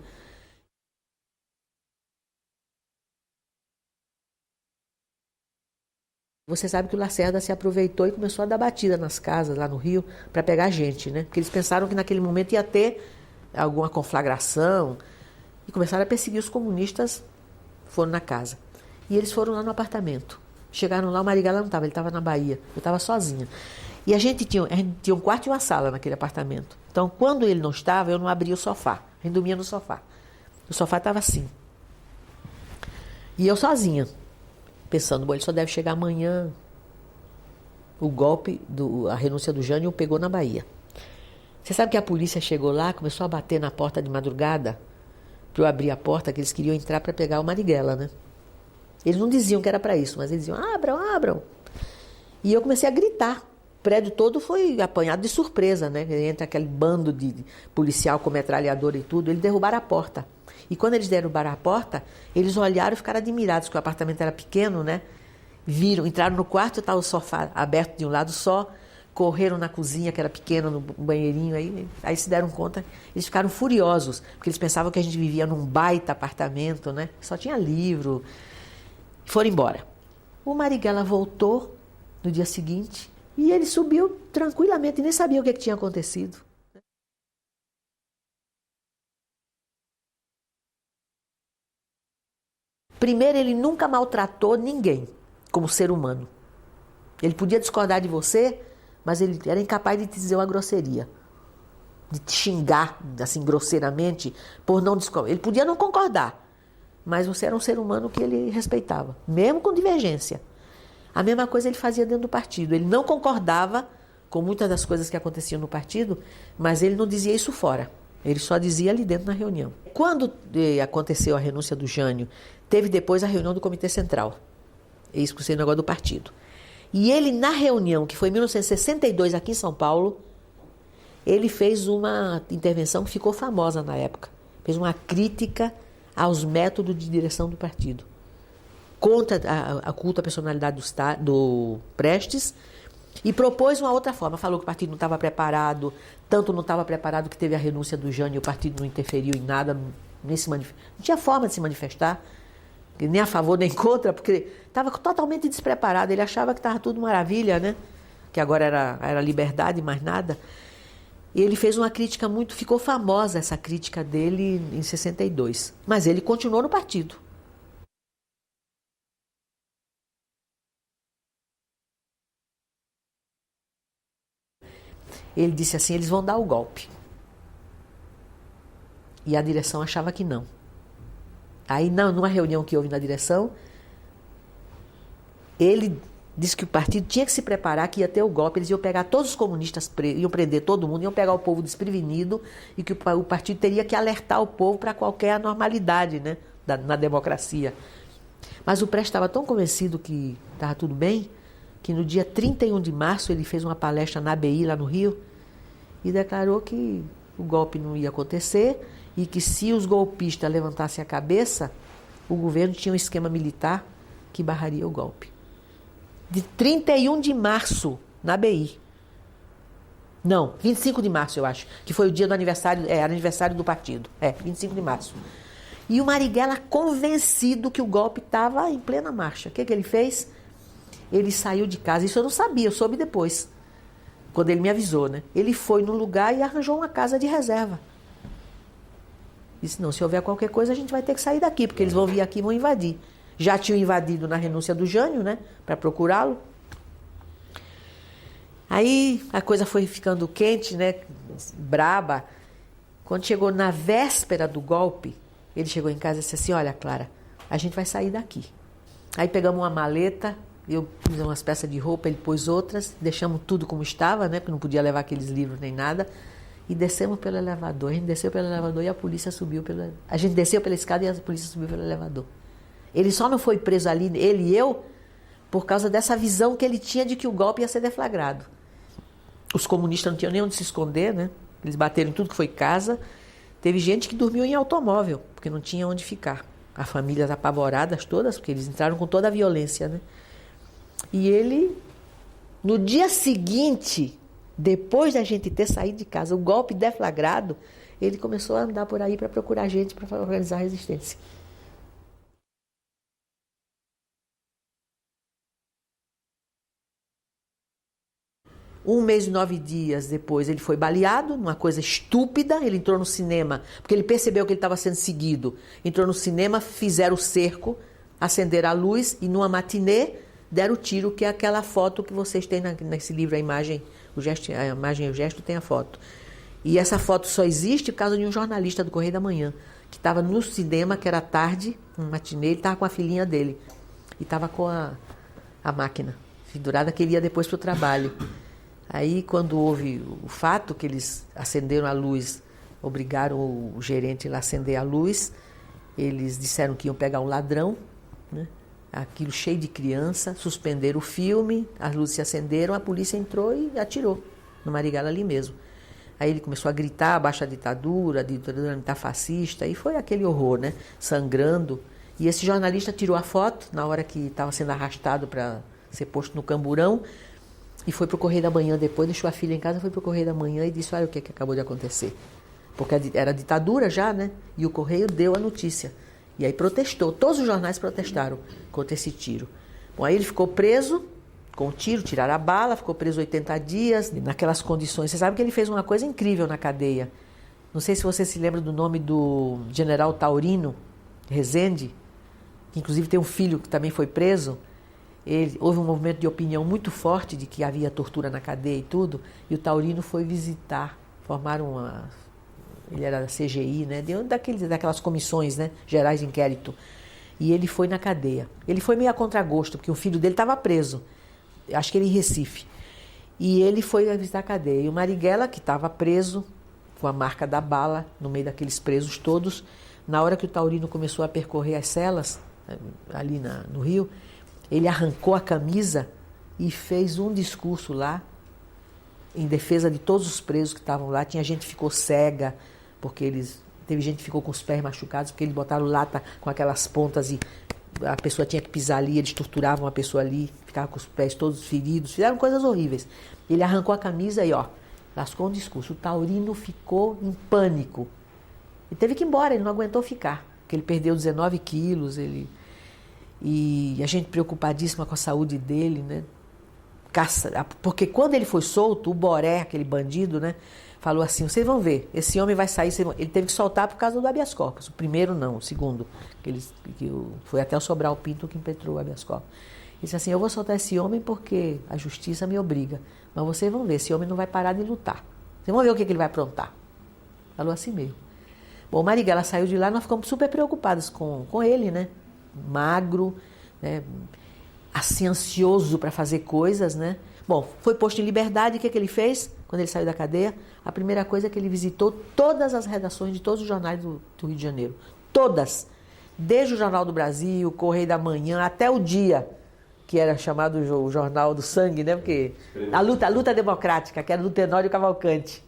Você sabe que o Lacerda se aproveitou e começou a dar batida nas casas lá no Rio para pegar gente, né? Porque eles pensaram que naquele momento ia ter alguma conflagração e começaram a perseguir os comunistas, foram na casa. E eles foram lá no apartamento. Chegaram lá, o Marighella não estava, ele estava na Bahia, eu estava sozinha. E a gente tinha um quarto e uma sala naquele apartamento. Então, quando ele não estava, eu não abria o sofá, a gente dormia no sofá. O sofá estava assim. E eu sozinha, pensando, bom, ele só deve chegar amanhã. O golpe, a renúncia do Jânio o pegou na Bahia. Você sabe que a polícia chegou lá, começou a bater na porta de madrugada, para eu abrir a porta, que eles queriam entrar para pegar o Marighella, né? Eles não diziam que era para isso, mas eles diziam, abram, abram. E eu comecei a gritar, prédio todo foi apanhado de surpresa, né? Entre aquele bando de policial com metralhadora e tudo, eles derrubaram a porta. E quando eles derrubaram a porta, eles olharam e ficaram admirados, porque o apartamento era pequeno, né? Viram, entraram no quarto, estava o sofá aberto de um lado só, correram na cozinha, que era pequena, no banheirinho, aí se deram conta, eles ficaram furiosos, porque eles pensavam que a gente vivia num baita apartamento, né? Só tinha livro. Foram embora. O Marighella voltou no dia seguinte e ele subiu tranquilamente, nem sabia o que tinha acontecido. Primeiro, ele nunca maltratou ninguém como ser humano. Ele podia discordar de você, mas ele era incapaz de te dizer uma grosseria, de te xingar assim grosseiramente por não discordar. Ele podia não concordar, mas você era um ser humano que ele respeitava, mesmo com divergência. A mesma coisa ele fazia dentro do partido. Ele não concordava com muitas das coisas que aconteciam no partido, mas ele não dizia isso fora. Ele só dizia ali dentro na reunião. Quando aconteceu a renúncia do Jânio, teve depois a reunião do Comitê Central. Isso que é o negócio do partido. E ele, na reunião, que foi em 1962, aqui em São Paulo, ele fez uma intervenção que ficou famosa na época. Fez uma crítica aos métodos de direção do partido. Contra a culto à personalidade do Prestes, e propôs uma outra forma. Falou que o partido não estava preparado, tanto não estava preparado que teve a renúncia do Jânio e o partido não interferiu em nada, não tinha forma de se manifestar, nem a favor nem contra, porque estava totalmente despreparado. Ele achava que estava tudo maravilha, né? Que agora era liberdade, mais nada. E ele fez uma crítica ficou famosa essa crítica dele em 62. Mas ele continuou no partido. Ele disse assim, eles vão dar o golpe. E a direção achava que não. Aí, numa reunião que houve na direção, ele disse que o partido tinha que se preparar, que ia ter o golpe, eles iam pegar todos os comunistas, iam prender todo mundo, iam pegar o povo desprevenido e que o partido teria que alertar o povo para qualquer anormalidade, né, na democracia. Mas o Prestes estava tão convencido que estava tudo bem, que no dia 31 de março ele fez uma palestra na ABI, lá no Rio, e declarou que o golpe não ia acontecer e que se os golpistas levantassem a cabeça, o governo tinha um esquema militar que barraria o golpe. De 31 de março, na ABI. Não, 25 de março, eu acho, que foi o dia do aniversário, aniversário do partido. 25 de março. E o Marighella convencido que o golpe estava em plena marcha. O que ele fez? Ele saiu de casa, isso eu não sabia, eu soube depois, quando ele me avisou, né? Ele foi no lugar e arranjou uma casa de reserva. Disse, não, se houver qualquer coisa a gente vai ter que sair daqui, porque eles vão vir aqui e vão invadir. Já tinham invadido na renúncia do Jânio, né? Para procurá-lo. Aí a coisa foi ficando quente, né? Braba. Quando chegou na véspera do golpe, ele chegou em casa e disse assim, olha, Clara, a gente vai sair daqui. Aí pegamos uma maleta, eu pus umas peças de roupa, ele pôs outras, deixamos tudo como estava, né? Porque não podia levar aqueles livros nem nada. E descemos pelo elevador. A gente desceu pelo elevador e a polícia subiu pelo... A gente desceu pela escada e a polícia subiu pelo elevador. Ele só não foi preso ali, ele e eu, por causa dessa visão que ele tinha de que o golpe ia ser deflagrado. Os comunistas não tinham nem onde se esconder, né? Eles bateram em tudo que foi casa. Teve gente que dormiu em automóvel, porque não tinha onde ficar. As famílias apavoradas todas, porque eles entraram com toda a violência, né? E ele, no dia seguinte, depois da gente ter saído de casa, o golpe deflagrado, ele começou a andar por aí para procurar gente para organizar a resistência. Um mês e 9 dias depois ele foi baleado, numa coisa estúpida. Ele entrou no cinema, porque ele percebeu que ele estava sendo seguido. Entrou no cinema, fizeram o cerco, acenderam a luz e numa matinê deram o tiro, que é aquela foto que vocês têm nesse livro, a imagem e o gesto tem a foto. E essa foto só existe por causa de um jornalista do Correio da Manhã, que estava no cinema, que era tarde, um matinê, ele estava com a filhinha dele. E estava com a máquina pendurada, que ele ia depois para o trabalho. Aí, quando houve o fato que eles acenderam a luz, obrigaram o gerente a acender a luz, eles disseram que iam pegar um ladrão, né? aquilo cheio de criança, suspenderam o filme, as luzes se acenderam, a polícia entrou e atirou no Marighella ali mesmo. Aí ele começou a gritar abaixo a ditadura está fascista, e foi aquele horror, né? Sangrando. E esse jornalista tirou a foto na hora que estava sendo arrastado para ser posto no camburão e foi para o Correio da Manhã depois, deixou a filha em casa, foi para o Correio da Manhã e disse, olha o que acabou de acontecer. Porque era ditadura já, né? E o Correio deu a notícia. E aí protestou, todos os jornais protestaram contra esse tiro. Bom, aí ele ficou preso com o tiro, tiraram a bala, ficou preso 80 dias, naquelas condições. Você sabe que ele fez uma coisa incrível na cadeia. Não sei se você se lembra do nome do general Taurino Rezende, que inclusive tem um filho que também foi preso. Houve um movimento de opinião muito forte de que havia tortura na cadeia e tudo, e o Taurino foi visitar, formaram uma... Ele era da CGI, né? Daquelas comissões, né? Gerais de inquérito. E ele foi na cadeia. Ele foi meio a contragosto, porque o filho dele estava preso. Acho que ele em Recife. E ele foi visitar a cadeia. E o Marighella, que estava preso, com a marca da bala, no meio daqueles presos todos, na hora que o Taurino começou a percorrer as celas, ali no Rio, ele arrancou a camisa e fez um discurso lá, em defesa de todos os presos que estavam lá. Tinha gente que ficou cega, porque teve gente que ficou com os pés machucados, porque eles botaram lata com aquelas pontas e a pessoa tinha que pisar ali, eles torturavam a pessoa ali, ficava com os pés todos feridos, fizeram coisas horríveis. Ele arrancou a camisa e, lascou um discurso. O Taurino ficou em pânico. Ele teve que ir embora, ele não aguentou ficar, porque ele perdeu 19 quilos, e a gente preocupadíssima com a saúde dele, né? Porque quando ele foi solto, o Boré, aquele bandido, né, falou assim, vocês vão ver, esse homem vai sair, ele teve que soltar por causa do habeas corpus, o primeiro não, o segundo, foi até o Sobral Pinto que impetrou o habeas corpus. Ele disse assim, eu vou soltar esse homem porque a justiça me obriga, mas vocês vão ver, esse homem não vai parar de lutar, vocês vão ver o que ele vai aprontar. Falou assim mesmo. Bom, o Marighella saiu de lá, nós ficamos super preocupados com ele, né, magro, né, assim, ansioso para fazer coisas, né? Bom, foi posto em liberdade, o que ele fez quando ele saiu da cadeia? A primeira coisa é que ele visitou todas as redações de todos os jornais do Rio de Janeiro. Todas. Desde o Jornal do Brasil, o Correio da Manhã, até o Dia, que era chamado o Jornal do Sangue, né? Porque a luta democrática, que era do Tenório Cavalcante.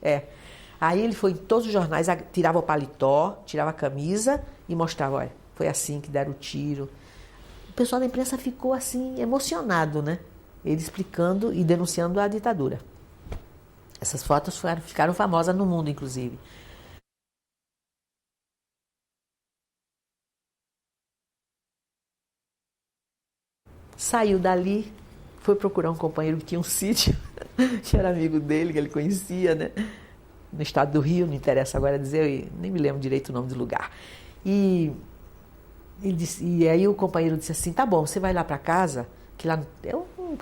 Aí ele foi em todos os jornais, tirava o paletó, tirava a camisa e mostrava, olha, foi assim que deram o tiro. O pessoal da imprensa ficou assim, emocionado, né? Ele explicando e denunciando a ditadura. Essas fotos ficaram famosas no mundo, inclusive. Saiu dali, foi procurar um companheiro que tinha um sítio, que era amigo dele, que ele conhecia, né? No estado do Rio, não interessa agora dizer, eu nem me lembro direito o nome do lugar. E aí o companheiro disse assim, tá bom, você vai lá para casa, que lá é uma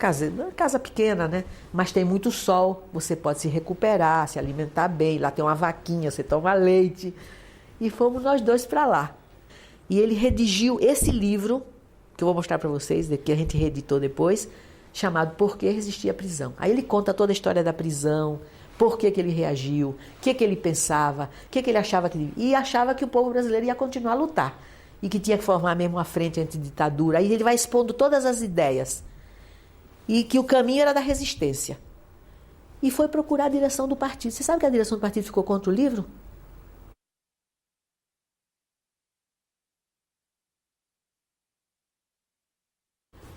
casa pequena, né? Mas tem muito sol, você pode se recuperar, se alimentar bem, lá tem uma vaquinha, você toma leite. E fomos nós dois para lá. E ele redigiu esse livro, que eu vou mostrar para vocês, que a gente reeditou depois, chamado Por que Resistir à Prisão. Aí ele conta toda a história da prisão, por que ele reagiu, o que ele pensava, o que ele achava e achava que o povo brasileiro ia continuar a lutar. E que tinha que formar mesmo uma frente antiditadura. Aí ele vai expondo todas as ideias. E que o caminho era da resistência. E foi procurar a direção do partido. Você sabe que a direção do partido ficou contra o livro?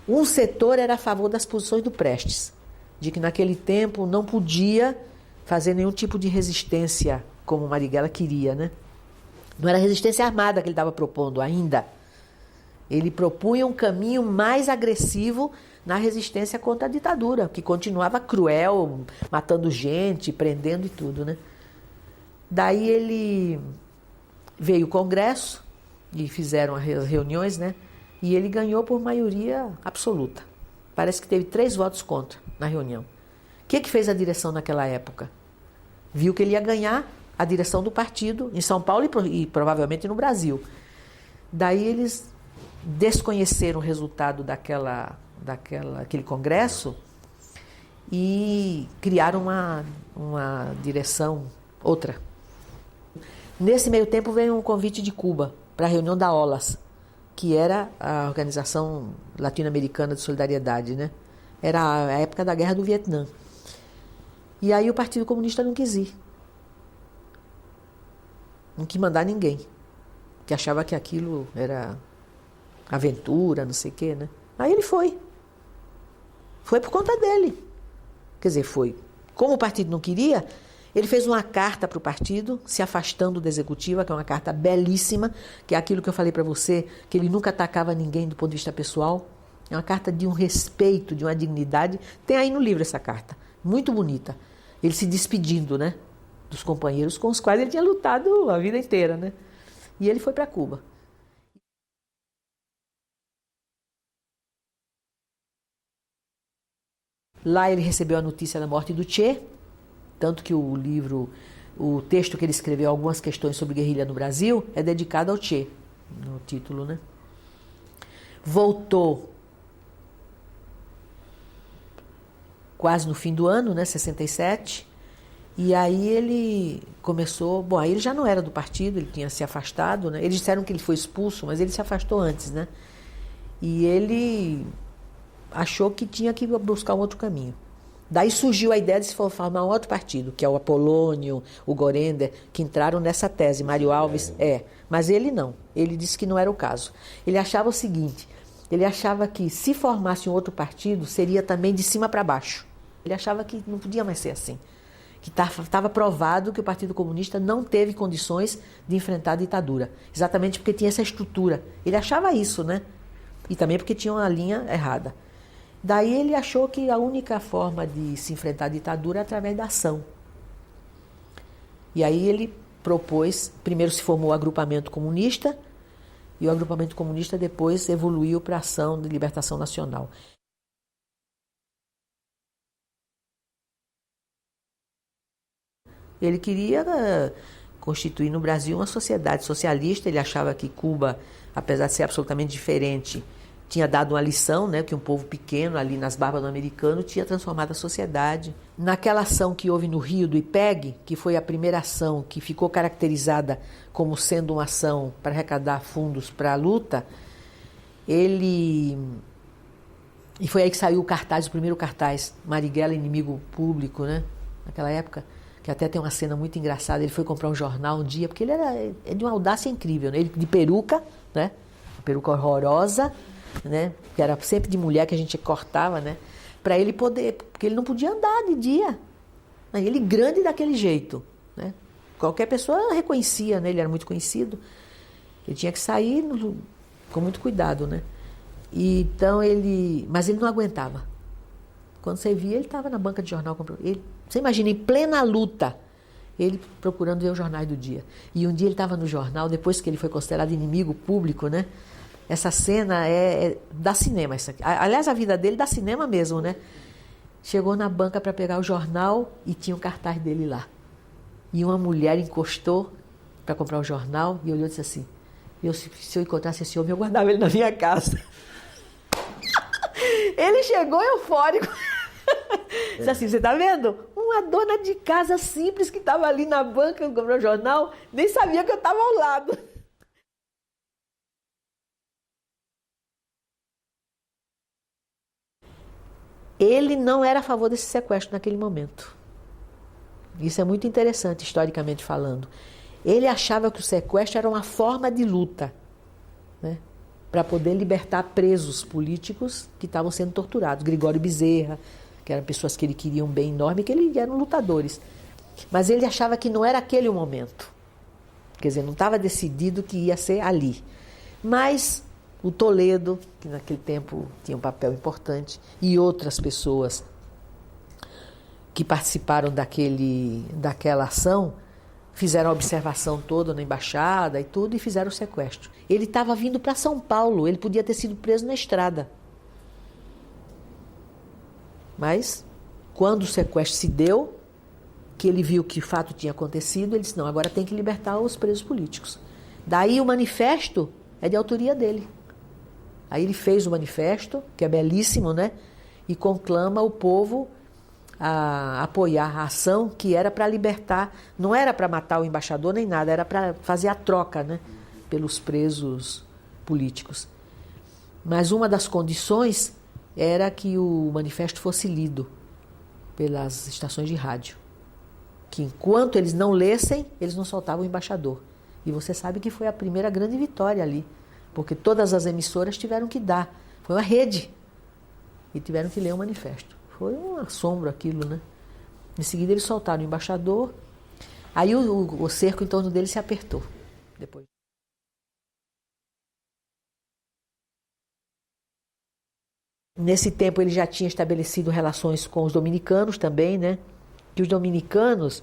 Um setor era a favor das posições do Prestes. De que naquele tempo não podia fazer nenhum tipo de resistência como o Marighella queria, né? Não era resistência armada que ele estava propondo ainda. Ele propunha um caminho mais agressivo na resistência contra a ditadura, que continuava cruel, matando gente, prendendo e tudo, né? Daí ele veio o Congresso e fizeram as reuniões, né? E ele ganhou por maioria absoluta. Parece que teve 3 votos contra na reunião. O que fez a direção naquela época? Viu que ele ia ganhar a direção do partido em São Paulo e provavelmente no Brasil. Daí eles desconheceram o resultado daquele congresso e criaram uma direção outra. Nesse meio tempo veio um convite de Cuba para a reunião da OLAS, que era a Organização Latino-Americana de Solidariedade, né? Era a época da Guerra do Vietnã. E aí o Partido Comunista não quis ir. Não quis mandar ninguém. Que achava que aquilo era aventura, não sei o quê, né? Aí ele foi. Foi por conta dele. Quer dizer, foi. Como o partido não queria, ele fez uma carta para o partido, se afastando da executiva, que é uma carta belíssima, que é aquilo que eu falei para você, que ele nunca atacava ninguém do ponto de vista pessoal. É uma carta de um respeito, de uma dignidade. Tem aí no livro essa carta, muito bonita. Ele se despedindo, né, dos companheiros com os quais ele tinha lutado a vida inteira, né? E ele foi para Cuba. Lá ele recebeu a notícia da morte do Che, tanto que o livro, o texto que ele escreveu, algumas questões sobre guerrilha no Brasil, é dedicado ao Che, no título, né? Voltou quase no fim do ano, né, 67, e aí ele começou, bom, aí ele já não era do partido, ele tinha se afastado, né? Eles disseram que ele foi expulso, mas ele se afastou antes, né? E ele achou que tinha que buscar um outro caminho. Daí surgiu a ideia de se formar um outro partido, que é o Apolônio, o Gorender, que entraram nessa tese. Mário Alves, mas ele não. Ele disse que não era o caso. Ele achava o seguinte, ele achava que se formasse um outro partido, seria também de cima para baixo. Ele achava que não podia mais ser assim. Que estava provado que o Partido Comunista não teve condições de enfrentar a ditadura. Exatamente porque tinha essa estrutura. Ele achava isso, né? E também porque tinha uma linha errada. Daí ele achou que a única forma de se enfrentar a ditadura é através da ação. E aí ele propôs, primeiro se formou o agrupamento comunista, e o agrupamento comunista depois evoluiu para a ação de libertação nacional. Ele queria constituir no Brasil uma sociedade socialista, ele achava que Cuba, apesar de ser absolutamente diferente, tinha dado uma lição, né, que um povo pequeno ali nas barbas do americano tinha transformado a sociedade. Naquela ação que houve no Rio do IPEG, que foi a primeira ação que ficou caracterizada como sendo uma ação para arrecadar fundos para a luta, e foi aí que saiu o cartaz, o primeiro cartaz, Marighella, inimigo público, né, naquela época, que até tem uma cena muito engraçada, ele foi comprar um jornal um dia, porque ele é de uma audácia incrível, né, ele de peruca, né, uma peruca horrorosa, né, que era sempre de mulher que a gente cortava, né, para ele poder, porque ele não podia andar de dia, ele grande daquele jeito, né, qualquer pessoa reconhecia, né, ele era muito conhecido, ele tinha que sair com muito cuidado, né, e, então mas ele não aguentava, quando você via ele estava na banca de jornal, você imagina, em plena luta, ele procurando ver os jornais do dia, e um dia ele estava no jornal, depois que ele foi considerado inimigo público, né. Essa cena dá cinema. Isso aqui. Aliás, a vida dele dá cinema mesmo, né? Chegou na banca para pegar o jornal e tinha o cartaz dele lá. E uma mulher encostou para comprar o jornal e olhou e disse assim, se eu encontrasse esse homem, eu guardava ele na minha casa. Ele chegou eufórico. Disse assim, você está vendo? Uma dona de casa simples que estava ali na banca comprando o jornal, nem sabia que eu estava ao lado. Ele não era a favor desse sequestro naquele momento. Isso é muito interessante, historicamente falando. Ele achava que o sequestro era uma forma de luta, né, para poder libertar presos políticos que estavam sendo torturados. Gregório Bezerra, que eram pessoas que ele queria um bem enorme, que eles eram lutadores. Mas ele achava que não era aquele o momento. Quer dizer, não estava decidido que ia ser ali. Mas o Toledo, que naquele tempo tinha um papel importante, e outras pessoas que participaram daquela ação, fizeram a observação toda na embaixada e tudo, e fizeram o sequestro. Ele estava vindo para São Paulo, ele podia ter sido preso na estrada. Mas, quando o sequestro se deu, que ele viu que o fato tinha acontecido, ele disse, não, agora tem que libertar os presos políticos. Daí o manifesto é de autoria dele. Aí ele fez o manifesto, que é belíssimo, né? E conclama o povo a apoiar a ação que era para libertar, não era para matar o embaixador nem nada, era para fazer a troca, né? Pelos presos políticos. Mas uma das condições era que o manifesto fosse lido pelas estações de rádio. Que enquanto eles não lessem, eles não soltavam o embaixador. E você sabe que foi a primeira grande vitória ali, porque todas as emissoras tiveram que dar. Foi uma rede. E tiveram que ler o manifesto. Foi um assombro aquilo, né? Em seguida eles soltaram o embaixador, aí o cerco em torno dele se apertou. Depois. Nesse tempo ele já tinha estabelecido relações com os dominicanos também, né? Que os dominicanos,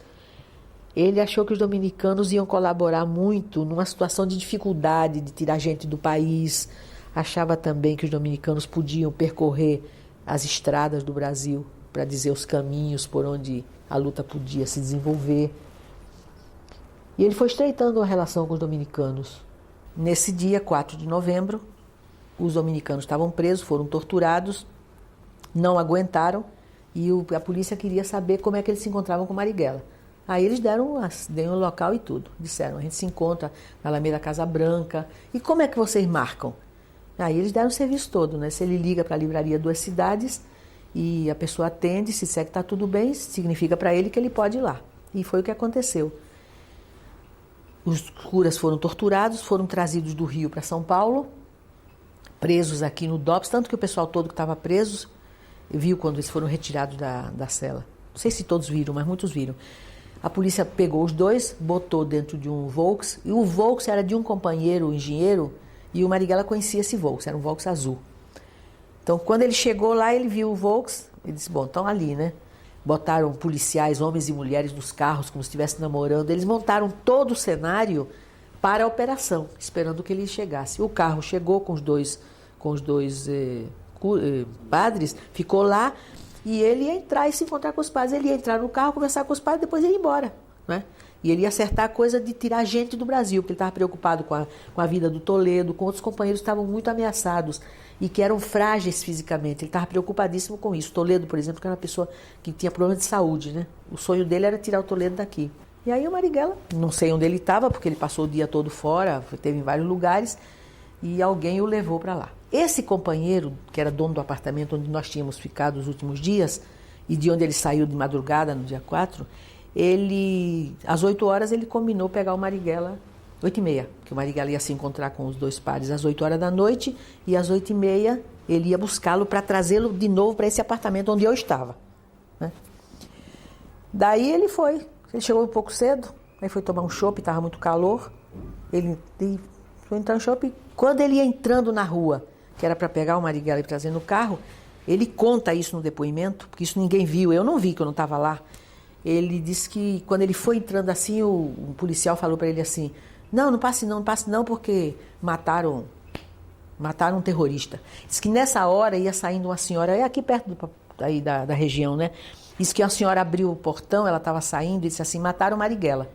ele achou que os dominicanos iam colaborar muito numa situação de dificuldade de tirar gente do país. Achava também que os dominicanos podiam percorrer as estradas do Brasil para dizer os caminhos por onde a luta podia se desenvolver. E ele foi estreitando a relação com os dominicanos. Nesse dia, 4 de novembro, os dominicanos estavam presos, foram torturados, não aguentaram, e a polícia queria saber como é que eles se encontravam com Marighella. Aí eles deram o local e tudo. Disseram, a gente se encontra na Alameda Casa Branca. E como é que vocês marcam? Aí eles deram o serviço todo, né? Se ele liga para a livraria Duas Cidades e a pessoa atende, se disser que está tudo bem, significa para ele que ele pode ir lá. E foi o que aconteceu. Os curas foram torturados, foram trazidos do Rio para São Paulo, presos aqui no DOPS, tanto que o pessoal todo que estava preso viu quando eles foram retirados da cela. Não sei se todos viram, mas muitos viram. A polícia pegou os dois, botou dentro de um Volks, e o Volks era de um companheiro, um engenheiro, e o Marighella conhecia esse Volks, era um Volks azul. Então, quando ele chegou lá, ele viu o Volks, ele disse, bom, estão ali, né? Botaram policiais, homens e mulheres nos carros, como se estivessem namorando. Eles montaram todo o cenário para a operação, esperando que ele chegasse. O carro chegou com os dois padres, ficou lá, e ele ia entrar e se encontrar com os padres. Ele ia entrar no carro, conversar com os padres, depois ia embora, né? E ele ia acertar a coisa de tirar gente do Brasil, porque ele estava preocupado com a vida do Toledo, com outros companheiros que estavam muito ameaçados e que eram frágeis fisicamente. Ele estava preocupadíssimo com isso. Toledo, por exemplo, que era uma pessoa que tinha problema de saúde, né? O sonho dele era tirar o Toledo daqui. E aí o Marighella, não sei onde ele estava, porque ele passou o dia todo fora, esteve em vários lugares, e alguém o levou para lá. Esse companheiro, que era dono do apartamento onde nós tínhamos ficado os últimos dias, e de onde ele saiu de madrugada, no dia 4, às 8 horas, ele combinou pegar o Marighella, 8h30, que o Marighella ia se encontrar com os dois pares às 8 horas da noite, e às 8h30 ele ia buscá-lo para trazê-lo de novo para esse apartamento onde eu estava, né? Daí ele chegou um pouco cedo, aí foi tomar um chopp, estava muito calor, ele foi entrar no shopping. Quando ele ia entrando na rua, que era para pegar o Marighella e trazer no carro, ele conta isso no depoimento, porque isso ninguém viu, eu não vi, que eu não estava lá. Ele disse que quando ele foi entrando assim, o policial falou para ele assim, não passe não, porque mataram um terrorista. Diz que nessa hora ia saindo uma senhora, aqui perto aí da região, né? Diz que a senhora abriu o portão, ela estava saindo e disse assim, mataram o Marighella.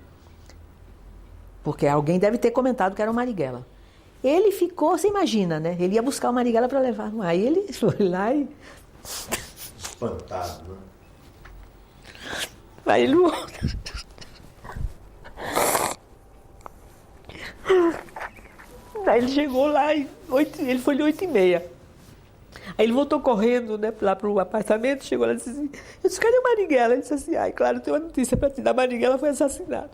Porque alguém deve ter comentado que era o Marighella. Ele ficou, você imagina, né? Ele ia buscar o Marighella para levar. Aí ele foi lá e... Espantado, né? Aí ele... Aí ele chegou lá, ele foi de 8h30. Aí ele voltou correndo, né, lá para o apartamento, chegou lá e disse assim, eu disse, cadê o Marighella? Ele disse assim, claro, tem uma notícia para te dar, Marighella foi assassinado.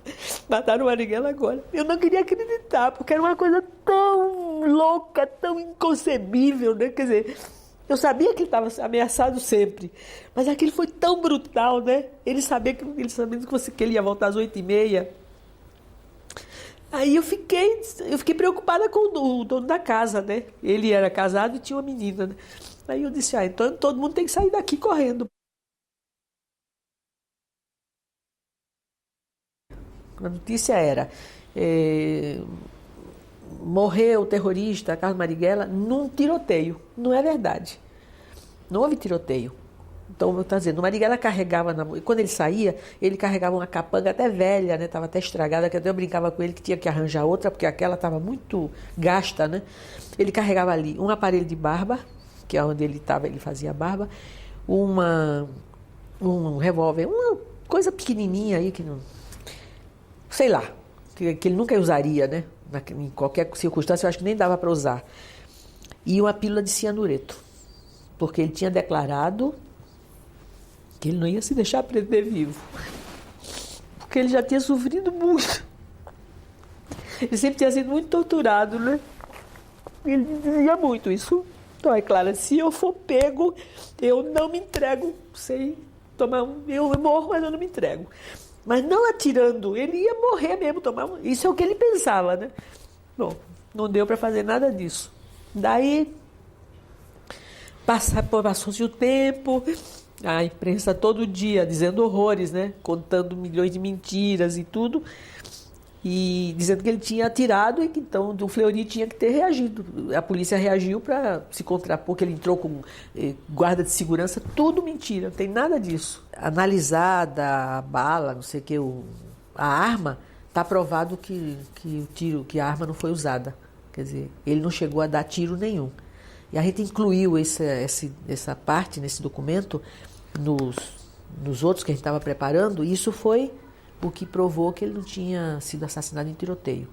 Mataram o Marighella agora. Eu não queria acreditar, porque era uma coisa tão louca, tão inconcebível, né? Quer dizer, eu sabia que ele estava ameaçado sempre, mas aquilo foi tão brutal, né? Ele sabendo que ele ia voltar às 8h30. Aí eu fiquei preocupada com o dono da casa, né? Ele era casado e tinha uma menina, né? Aí eu disse, então todo mundo tem que sair daqui correndo. A notícia era, morreu o terrorista Carlos Marighella num tiroteio. Não é verdade. Não houve tiroteio. Então, eu estou dizendo, o Marighella carregava, quando ele saía, ele carregava uma capanga até velha, né? Estava até estragada, que até eu brincava com ele que tinha que arranjar outra, porque aquela estava muito gasta, né? Ele carregava ali um aparelho de barba, que é onde ele estava, ele fazia barba, um revólver, uma coisa pequenininha aí, que não... Sei lá, que ele nunca usaria, né? Em qualquer circunstância, eu acho que nem dava para usar. E uma pílula de cianureto, porque ele tinha declarado que ele não ia se deixar prender vivo, porque ele já tinha sofrido muito. Ele sempre tinha sido muito torturado, né? Ele dizia muito isso. Então, é claro, se eu for pego, eu não me entrego. Sei tomar eu morro, mas eu não me entrego. Mas não atirando, ele ia morrer mesmo. Isso é o que ele pensava, né? Bom, não deu para fazer nada disso. Daí, passou-se o tempo, a imprensa todo dia dizendo horrores, né? Contando milhões de mentiras e tudo. E dizendo que ele tinha atirado e que então o Fleury tinha que ter reagido. A polícia reagiu para se contrapor, que ele entrou com guarda de segurança, tudo mentira, não tem nada disso. Analisada a bala, não sei o que, a arma, está provado que a arma não foi usada. Quer dizer, ele não chegou a dar tiro nenhum. E a gente incluiu essa parte nesse documento nos outros que a gente estava preparando, e isso foi o que provou que ele não tinha sido assassinado em tiroteio.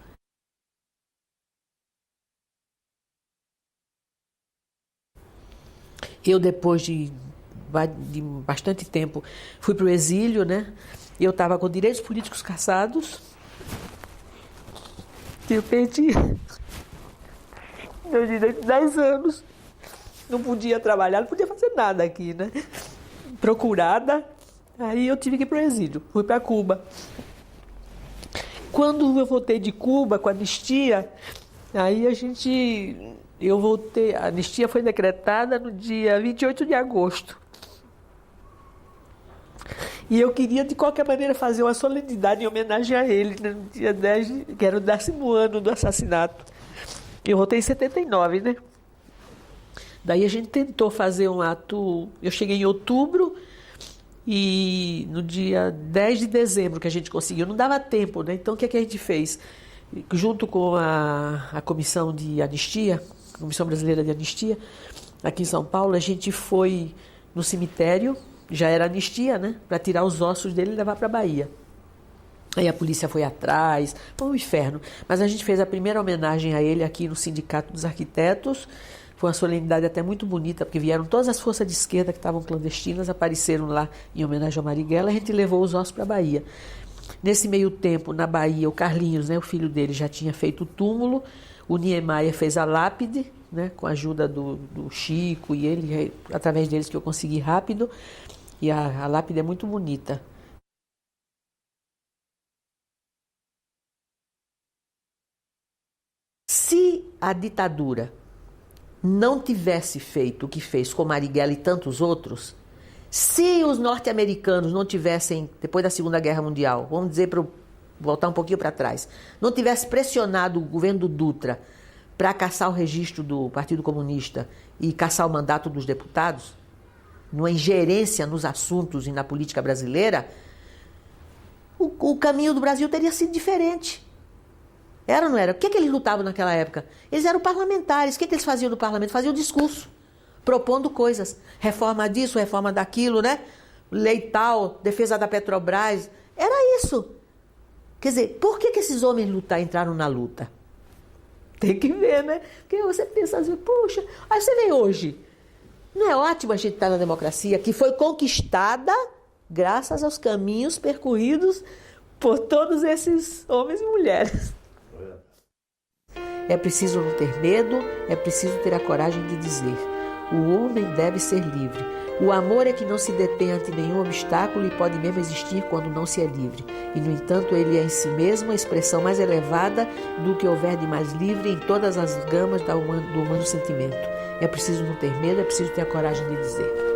Eu, depois de bastante tempo, fui para o exílio, né? Eu estava com direitos políticos cassados. Eu perdi meu direito de 10 anos. Não podia trabalhar, não podia fazer nada aqui, né? Procurada. Aí eu tive que ir para o exílio, fui para Cuba. Quando eu voltei de Cuba com a anistia, aí eu voltei, a anistia foi decretada no dia 28 de agosto. E eu queria, de qualquer maneira, fazer uma solenidade em homenagem a ele, né, no dia 10, que era o 10º ano do assassinato. Eu voltei em 79, né? Daí a gente tentou fazer um ato, eu cheguei em outubro, e no dia 10 de dezembro que a gente conseguiu, não dava tempo, né? Então o que a gente fez? Junto com a Comissão de Anistia, Comissão Brasileira de Anistia, aqui em São Paulo, a gente foi no cemitério, já era anistia, né? Para tirar os ossos dele e levar para a Bahia. Aí a polícia foi atrás, foi um inferno. Mas a gente fez a primeira homenagem a ele aqui no Sindicato dos Arquitetos. Foi uma solenidade até muito bonita, porque vieram todas as forças de esquerda que estavam clandestinas, apareceram lá em homenagem ao Marighella, a gente levou os ossos para a Bahia. Nesse meio tempo, na Bahia, o Carlinhos, né, o filho dele, já tinha feito o túmulo, o Niemeyer fez a lápide, né, com a ajuda do Chico e ele, através deles que eu consegui rápido, e a lápide é muito bonita. Se a ditadura não tivesse feito o que fez com Marighella e tantos outros, se os norte-americanos não tivessem, depois da Segunda Guerra Mundial, vamos dizer, voltar um pouquinho para trás, não tivesse pressionado o governo do Dutra para caçar o registro do Partido Comunista e caçar o mandato dos deputados, numa ingerência nos assuntos e na política brasileira, o caminho do Brasil teria sido diferente. Era ou não era? O que eles lutavam naquela época? Eles eram parlamentares. O que eles faziam no parlamento? Faziam discurso, propondo coisas. Reforma disso, reforma daquilo, né? Lei tal, defesa da Petrobras. Era isso. Quer dizer, por que esses homens entraram na luta? Tem que ver, né? Porque você pensa assim, puxa, aí você vê hoje. Não é ótimo a gente estar na democracia que foi conquistada graças aos caminhos percorridos por todos esses homens e mulheres. É preciso não ter medo, é preciso ter a coragem de dizer: o homem deve ser livre. O amor é que não se detém ante nenhum obstáculo e pode mesmo existir quando não se é livre. E, no entanto, ele é em si mesmo a expressão mais elevada do que houver de mais livre em todas as gamas do humano sentimento. É preciso não ter medo, é preciso ter a coragem de dizer.